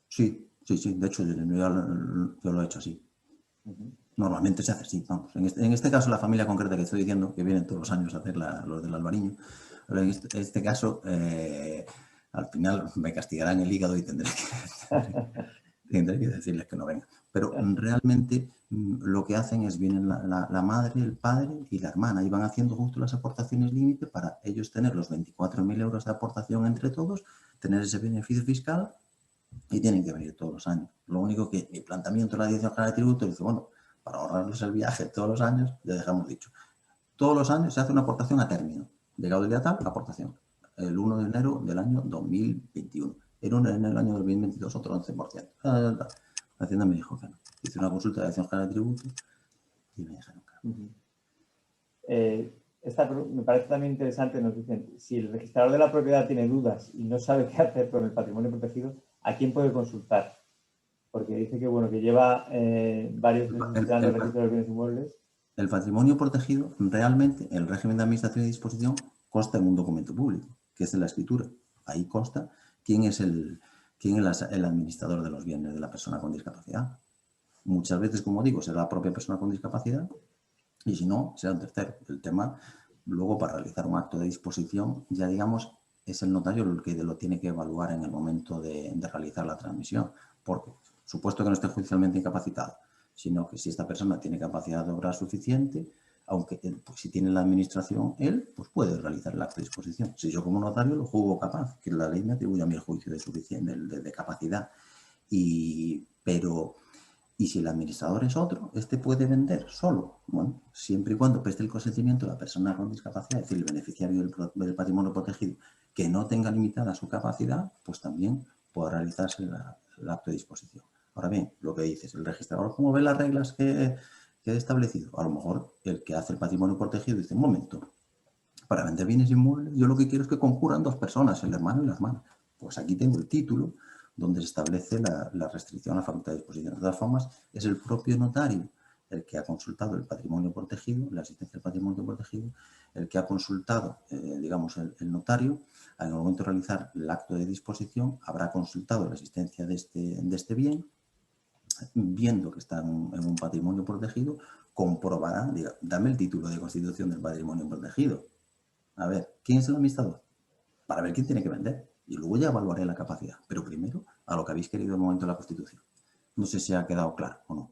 Sí, de hecho yo lo he hecho así. Normalmente se hace así, vamos. En este caso, la familia concreta que estoy diciendo, que vienen todos los años a hacer los del Albariño, pero en este caso, al final me castigarán el hígado y tendré que decirles que no vengan. Pero realmente lo que hacen es, vienen la madre, el padre y la hermana, y van haciendo justo las aportaciones límite para ellos tener los 24.000 euros de aportación entre todos, tener ese beneficio fiscal, y tienen que venir todos los años. Lo único que mi planteamiento en la Dirección General de Tributos dice, bueno, para ahorrarles el viaje todos los años, ya dejamos dicho, todos los años se hace una aportación a término. Llegado el día tal, aportación. El 1 de enero del año 2021. El 1 de enero del año 2022, otro 11%. La Hacienda me dijo que no. Hice una consulta de la Dirección General de Tributos y me dijeron que no.
Esta me parece también interesante, nos dicen, si el registrador de la propiedad tiene dudas y no sabe qué hacer con el patrimonio protegido, ¿a quién puede consultar? Porque dice que, bueno, que lleva varios meses estudiando el registro de los bienes inmuebles.
El patrimonio protegido, realmente, el régimen de administración y disposición consta en un documento público, que es en la escritura. Ahí consta quién es el administrador de los bienes de la persona con discapacidad. Muchas veces, como digo, será la propia persona con discapacidad, y si no, será un tercero. El tema, luego, para realizar un acto de disposición, ya digamos, es el notario el que lo tiene que evaluar en el momento de realizar la transmisión. Porque, supuesto que no esté judicialmente incapacitado, sino que si esta persona tiene capacidad de obra suficiente, aunque pues, si tiene la administración, él pues puede realizar el acto de disposición. Si yo como notario lo juzgo capaz, que la ley me atribuye a mí el juicio de suficiente, de capacidad. Pero si el administrador es otro, este puede vender solo. Bueno, siempre y cuando preste el consentimiento de la persona con discapacidad, es decir, el beneficiario del patrimonio protegido, que no tenga limitada su capacidad, pues también podrá realizarse el acto de disposición. Ahora bien, lo que dices, el registrador, ¿cómo ve las reglas que he establecido? A lo mejor el que hace el patrimonio protegido dice, un momento, para vender bienes inmuebles yo lo que quiero es que concurran dos personas, el hermano y la hermana. Pues aquí tengo el título donde se establece la restricción a la facultad de disposición. De todas formas, es el propio notario el que ha consultado el patrimonio protegido, la asistencia del patrimonio protegido, el que ha consultado, digamos, el notario, en el momento de realizar el acto de disposición, habrá consultado la existencia de este bien, viendo que está en un patrimonio protegido, comprobará, diga, dame el título de constitución del patrimonio protegido. A ver, ¿quién es el administrador? Para ver quién tiene que vender. Y luego ya evaluaré la capacidad. Pero primero, a lo que habéis querido en el momento de la Constitución. No sé si ha quedado claro o no.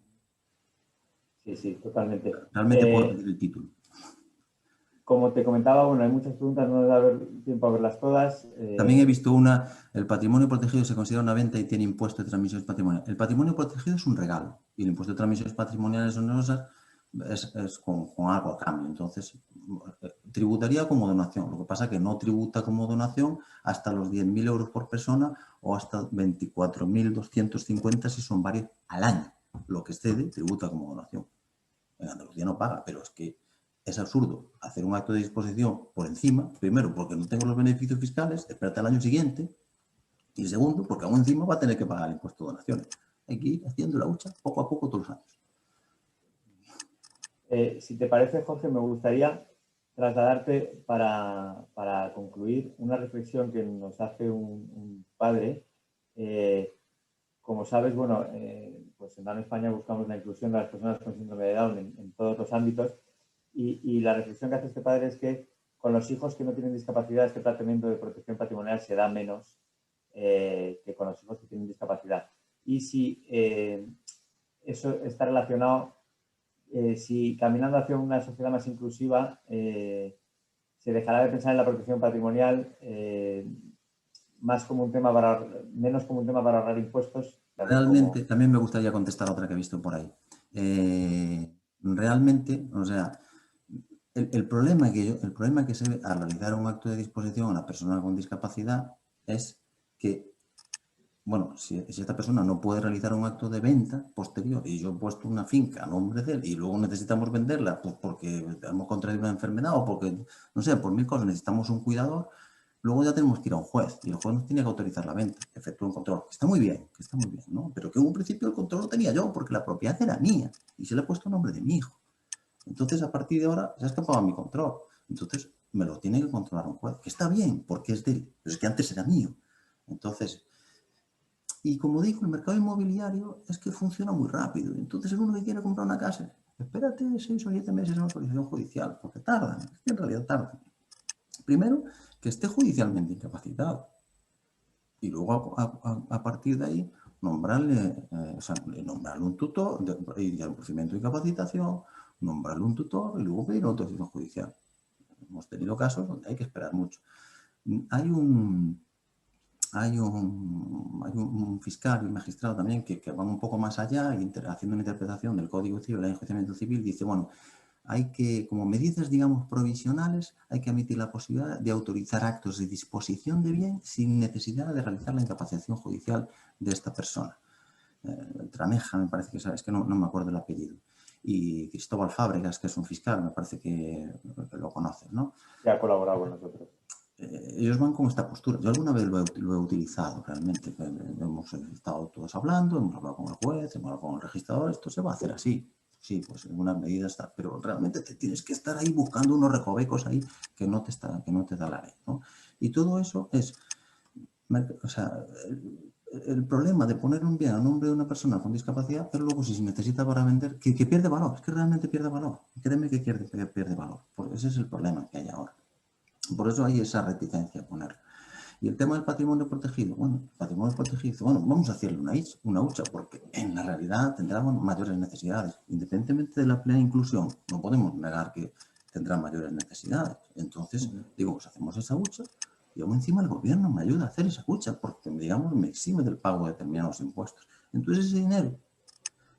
Sí, sí, totalmente.
Realmente puedo pedir el título.
Como te comentaba, bueno, hay muchas preguntas, no da tiempo a verlas todas.
También he visto el patrimonio protegido se considera una venta y tiene impuesto de transmisiones patrimoniales. El patrimonio protegido es un regalo y el impuesto de transmisiones patrimoniales es con algo a cambio. Entonces, tributaría como donación. Lo que pasa es que no tributa como donación hasta los 10.000 euros por persona o hasta 24.250 si son varios al año. Lo que excede tributa como donación. En Andalucía no paga, pero es que es absurdo hacer un acto de disposición por encima, primero porque no tengo los beneficios fiscales, espérate al año siguiente, y segundo porque aún encima va a tener que pagar el impuesto de donaciones. Hay que ir haciendo la hucha poco a poco todos los años.
Si te parece, Jorge, me gustaría trasladarte para concluir una reflexión que nos hace un padre. Como sabes, bueno, pues en Down España buscamos la inclusión de las personas con síndrome de Down en todos los ámbitos y la reflexión que hace este padre es que con los hijos que no tienen discapacidad este tratamiento de protección patrimonial se da menos que con los hijos que tienen discapacidad. Y si eso está relacionado, si caminando hacia una sociedad más inclusiva se dejará de pensar en la protección patrimonial más como un tema menos como un tema para ahorrar impuestos.
Realmente, también me gustaría contestar otra que he visto por ahí. Realmente, o sea, el problema que se ve al realizar un acto de disposición a una persona con discapacidad es que, bueno, si esta persona no puede realizar un acto de venta posterior y yo he puesto una finca a nombre de él y luego necesitamos venderla pues porque hemos contraído una enfermedad o porque, no sé, por 1000 cosas necesitamos un cuidador, luego ya tenemos que ir a un juez y el juez nos tiene que autorizar la venta, efectúa un control, que está muy bien, ¿no? Pero que en un principio el control lo tenía yo porque la propiedad era mía y se le ha puesto a nombre de mi hijo. Entonces, a partir de ahora, se ha escapado a mi control. Entonces, me lo tiene que controlar un juez, que está bien, porque es de él, pero es que antes era mío. Entonces, y como digo, el mercado inmobiliario es que funciona muy rápido. Entonces, uno que quiere comprar una casa, espérate 6 o 7 meses en autorización judicial, porque tardan, es que en realidad tardan. Primero, que esté judicialmente incapacitado. Y luego, a partir de ahí, nombrarle un tutor, ir al procedimiento de incapacitación, nombrarle un tutor y luego pedir una autorización judicial. Hemos tenido casos donde hay que esperar mucho. Hay un fiscal y un magistrado también que van un poco más allá y haciendo una interpretación del Código Civil, el enjuiciamiento civil, dice, bueno, hay que, como medidas, digamos, provisionales, hay que admitir la posibilidad de autorizar actos de disposición de bien sin necesidad de realizar la incapacitación judicial de esta persona. Traneja, me parece que es que no me acuerdo el apellido. Y Cristóbal Fábregas, que es un fiscal, me parece que lo conoces, ¿no?
Que ha colaborado con nosotros.
Ellos van con esta postura. Yo alguna vez lo he utilizado realmente. Hemos estado todos hablando, hemos hablado con el juez, hemos hablado con el registrador, esto se va a hacer así. Sí, pues en unas medidas está, pero realmente te tienes que estar ahí buscando unos recovecos ahí que no te da la ley, ¿no? Y todo eso es, o sea, el problema de poner un bien a nombre de una persona con discapacidad, pero luego si se necesita para vender, que pierde valor, es que realmente pierde valor. Créeme que pierde valor, porque ese es el problema que hay ahora. Por eso hay esa reticencia a ponerlo. Y el tema del patrimonio protegido, bueno, el patrimonio protegido, bueno, vamos a hacerle una hucha, porque en la realidad tendrán mayores necesidades. Independientemente de la plena inclusión, no podemos negar que tendrán mayores necesidades. Entonces, digo, pues hacemos esa hucha y aún encima el gobierno me ayuda a hacer esa hucha, porque, digamos, me exime del pago de determinados impuestos. Entonces, ese dinero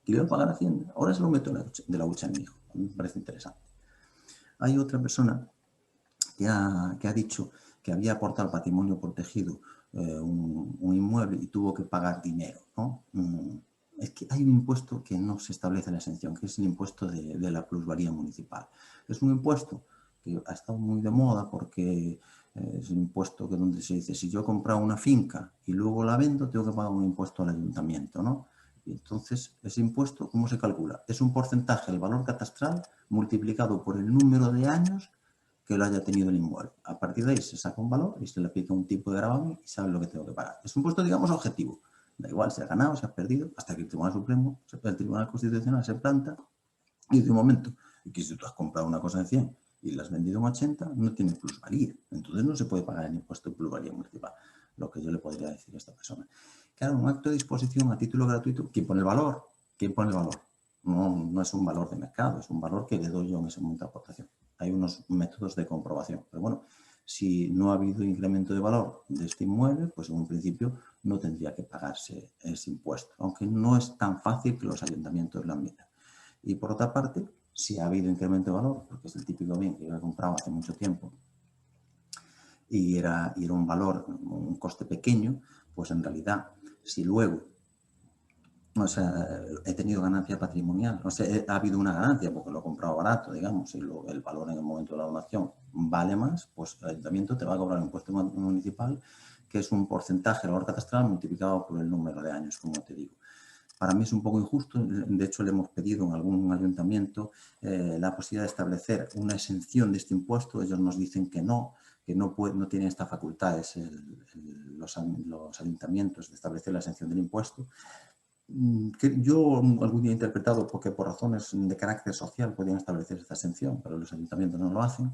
que le iba a pagar a Hacienda, ahora se lo meto de la hucha a mi hijo. A mí me parece interesante. Hay otra persona que ha dicho que había aportado al patrimonio protegido un inmueble y tuvo que pagar dinero, ¿no? Es que hay un impuesto que no se establece la exención, que es el impuesto de la plusvalía municipal. Es un impuesto que ha estado muy de moda porque es un impuesto que donde se dice, si yo he comprado una finca y luego la vendo, tengo que pagar un impuesto al ayuntamiento, ¿no? Y entonces, ese impuesto, ¿cómo se calcula? Es un porcentaje del valor catastral multiplicado por el número de años que lo haya tenido el inmueble. A partir de ahí se saca un valor y se le aplica un tipo de gravamen y sabe lo que tengo que pagar. Es un impuesto, digamos, objetivo. Da igual si ha ganado, si ha perdido, hasta que el Tribunal Supremo, el Tribunal Constitucional se planta y dice un momento, y que si tú has comprado una cosa de 100 y la has vendido en 80, no tiene plusvalía. Entonces no se puede pagar el impuesto de plusvalía municipal. Lo que yo le podría decir a esta persona. Claro, un acto de disposición a título gratuito, ¿quién pone el valor? ¿Quién pone el valor? No es un valor de mercado, es un valor que le doy yo en ese momento de aportación. Hay unos métodos de comprobación, pero bueno, si no ha habido incremento de valor de este inmueble, pues en un principio no tendría que pagarse ese impuesto, aunque no es tan fácil que los ayuntamientos lo admitan. Y por otra parte, si ha habido incremento de valor, porque es el típico bien que yo he comprado hace mucho tiempo y era un valor, un coste pequeño, pues en realidad, si luego he tenido ganancia patrimonial, ha habido una ganancia porque lo he comprado barato, digamos, y el valor en el momento de la donación vale más, pues el ayuntamiento te va a cobrar un impuesto municipal que es un porcentaje del valor catastral multiplicado por el número de años, como te digo. Para mí es un poco injusto, de hecho le hemos pedido en algún ayuntamiento la posibilidad de establecer una exención de este impuesto, ellos nos dicen que no tienen esta facultad, los ayuntamientos de establecer la exención del impuesto. Que yo algún día he interpretado porque por razones de carácter social podían establecer esta exención, pero los ayuntamientos no lo hacen.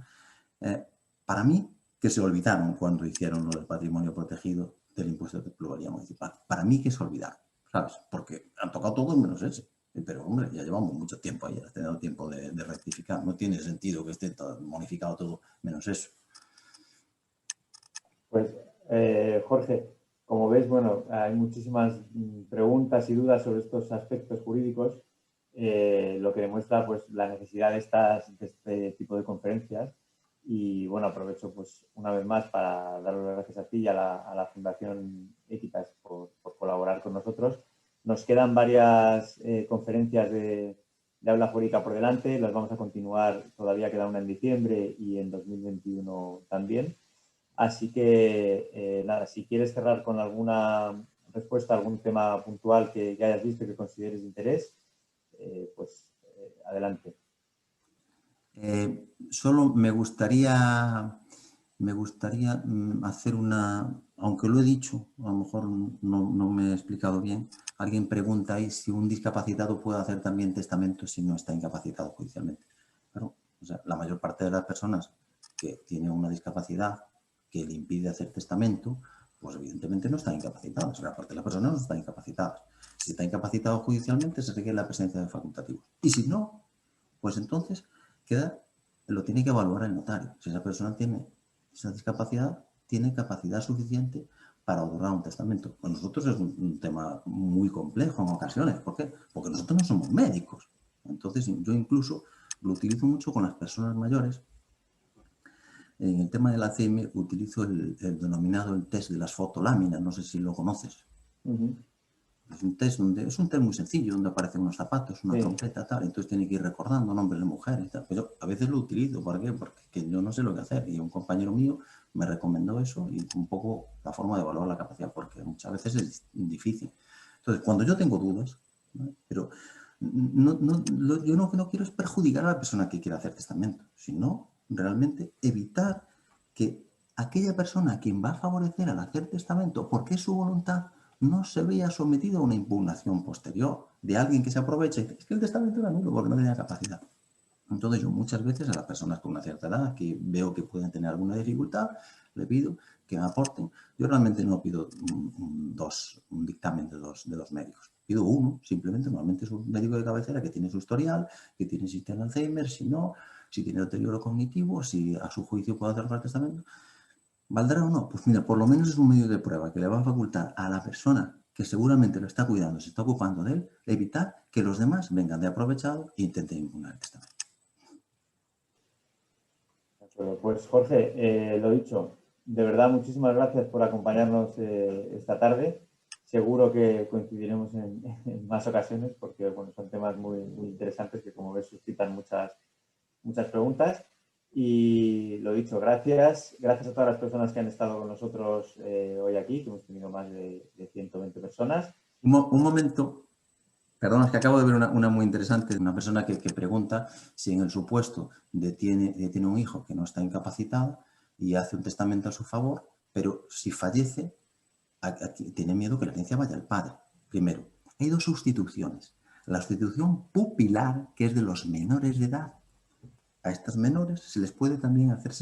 Para mí, que se olvidaron cuando hicieron lo del patrimonio protegido del impuesto de plusvalía municipal. Para mí que se olvidaron, ¿sabes? Porque han tocado todo menos ese. Pero, hombre, ya llevamos mucho tiempo ahí, has tenido tiempo de rectificar. No tiene sentido que esté modificado todo menos eso.
Pues, Jorge, como ves, bueno, hay muchísimas preguntas y dudas sobre estos aspectos jurídicos, lo que demuestra pues, la necesidad de este tipo de conferencias. Y bueno, aprovecho pues una vez más para dar las gracias a ti y a la Fundación Equitas por colaborar con nosotros. Nos quedan varias conferencias de habla jurídica por delante, las vamos a continuar, todavía queda una en diciembre y en 2021 también. Así que, nada, si quieres cerrar con alguna respuesta a algún tema puntual que hayas visto y que consideres de interés, pues adelante.
Solo me gustaría hacer aunque lo he dicho, a lo mejor no me he explicado bien. Alguien pregunta ahí si un discapacitado puede hacer también testamento si no está incapacitado judicialmente. Claro, o sea, la mayor parte de las personas que tienen una discapacidad que le impide hacer testamento, pues evidentemente no están incapacitadas. La parte de las personas no están incapacitadas. Si está incapacitado judicialmente, se requiere la presencia de facultativos. Y si no, pues entonces lo tiene que evaluar el notario. Si esa persona tiene esa discapacidad, tiene capacidad suficiente para otorgar un testamento. Pues nosotros es un tema muy complejo en ocasiones. ¿Por qué? Porque nosotros no somos médicos. Entonces yo incluso lo utilizo mucho con las personas mayores. En el tema del ACM utilizo el denominado el test de las fotoláminas. No sé si lo conoces. Es un test muy sencillo, donde aparecen unos zapatos, una trompeta, tal. Entonces tiene que ir recordando nombres de mujeres, tal. Pero a veces lo utilizo, ¿por qué? Porque yo no sé lo que hacer. Y un compañero mío me recomendó eso y un poco la forma de evaluar la capacidad, porque muchas veces es difícil. Entonces, cuando yo tengo dudas, ¿no? Pero yo no quiero es perjudicar a la persona que quiera hacer testamento, sino realmente evitar que aquella persona a quien va a favorecer al hacer testamento, porque es su voluntad, no se vea sometido a una impugnación posterior de alguien que se aprovecha y dice, es que el testamento era nulo porque no tenía capacidad. Entonces yo muchas veces a las personas con una cierta edad que veo que pueden tener alguna dificultad, le pido que me aporten. Yo realmente no pido un dictamen de dos médicos. Pido uno, simplemente, normalmente es un médico de cabecera que tiene su historial, que tiene sistema de Alzheimer, si no, si tiene deterioro cognitivo, si a su juicio puede hacer el testamento. ¿Valdrá o no? Pues mira, por lo menos es un medio de prueba que le va a facultar a la persona que seguramente lo está cuidando, se está ocupando de él, evitar que los demás vengan de aprovechado e intenten impugnar el testamento.
Pues Jorge, lo dicho, de verdad muchísimas gracias por acompañarnos esta tarde. Seguro que coincidiremos en más ocasiones porque bueno, son temas muy interesantes que, como ves, suscitan muchas preguntas. Y lo dicho, gracias a todas las personas que han estado con nosotros hoy aquí, que hemos tenido más de 120 personas.
Un momento, perdón, es que acabo de ver una muy interesante, una persona que pregunta si en el supuesto tiene un hijo que no está incapacitado y hace un testamento a su favor, pero si fallece, tiene miedo que la herencia vaya al padre. Primero, hay dos sustituciones. La sustitución pupilar, que es de los menores de edad. A estas menores se les puede también hacer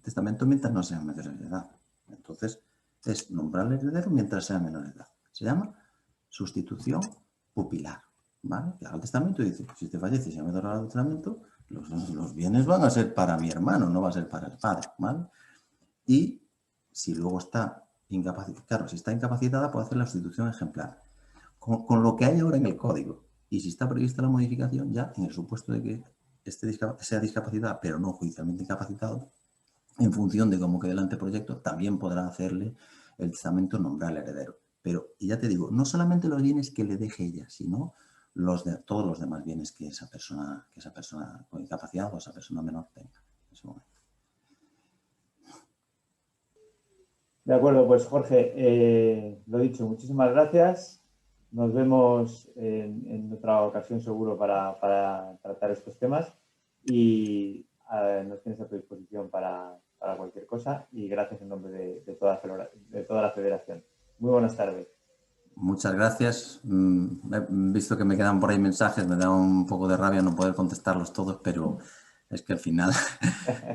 testamento mientras no sean mayores de edad. Entonces, es nombrar al heredero mientras sean menores de edad. Se llama sustitución pupilar. ¿Vale? Que haga el testamento y dice, si te fallece y se me da el testamento, los bienes van a ser para mi hermano, no va a ser para el padre. ¿Vale? Y si luego está incapacitada, claro, si está incapacitada puede hacer la sustitución ejemplar. Con lo que hay ahora en el código. Y si está prevista la modificación, ya en el supuesto de que sea discapacitada, pero no judicialmente incapacitado, en función de cómo quede el anteproyecto, también podrá hacerle el testamento nombrar al heredero. Pero, y ya te digo, no solamente los bienes que le deje ella, sino todos los demás bienes que esa persona con incapacidad o esa persona menor tenga en ese momento.
De acuerdo, pues Jorge, lo dicho, muchísimas gracias. Nos vemos en otra ocasión seguro para tratar estos temas y nos tienes a tu disposición para cualquier cosa y gracias en nombre de toda la federación. Muy buenas tardes.
Muchas gracias. He visto que me quedan por ahí mensajes, me da un poco de rabia no poder contestarlos todos, pero es que al final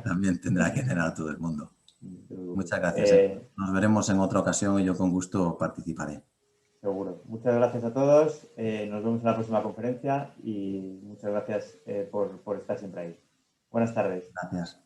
también tendrá que tener a todo el mundo. Muchas gracias. Nos veremos en otra ocasión y yo con gusto participaré.
Seguro. Muchas gracias a todos. Nos vemos en la próxima conferencia y muchas gracias por estar siempre ahí. Buenas tardes.
Gracias.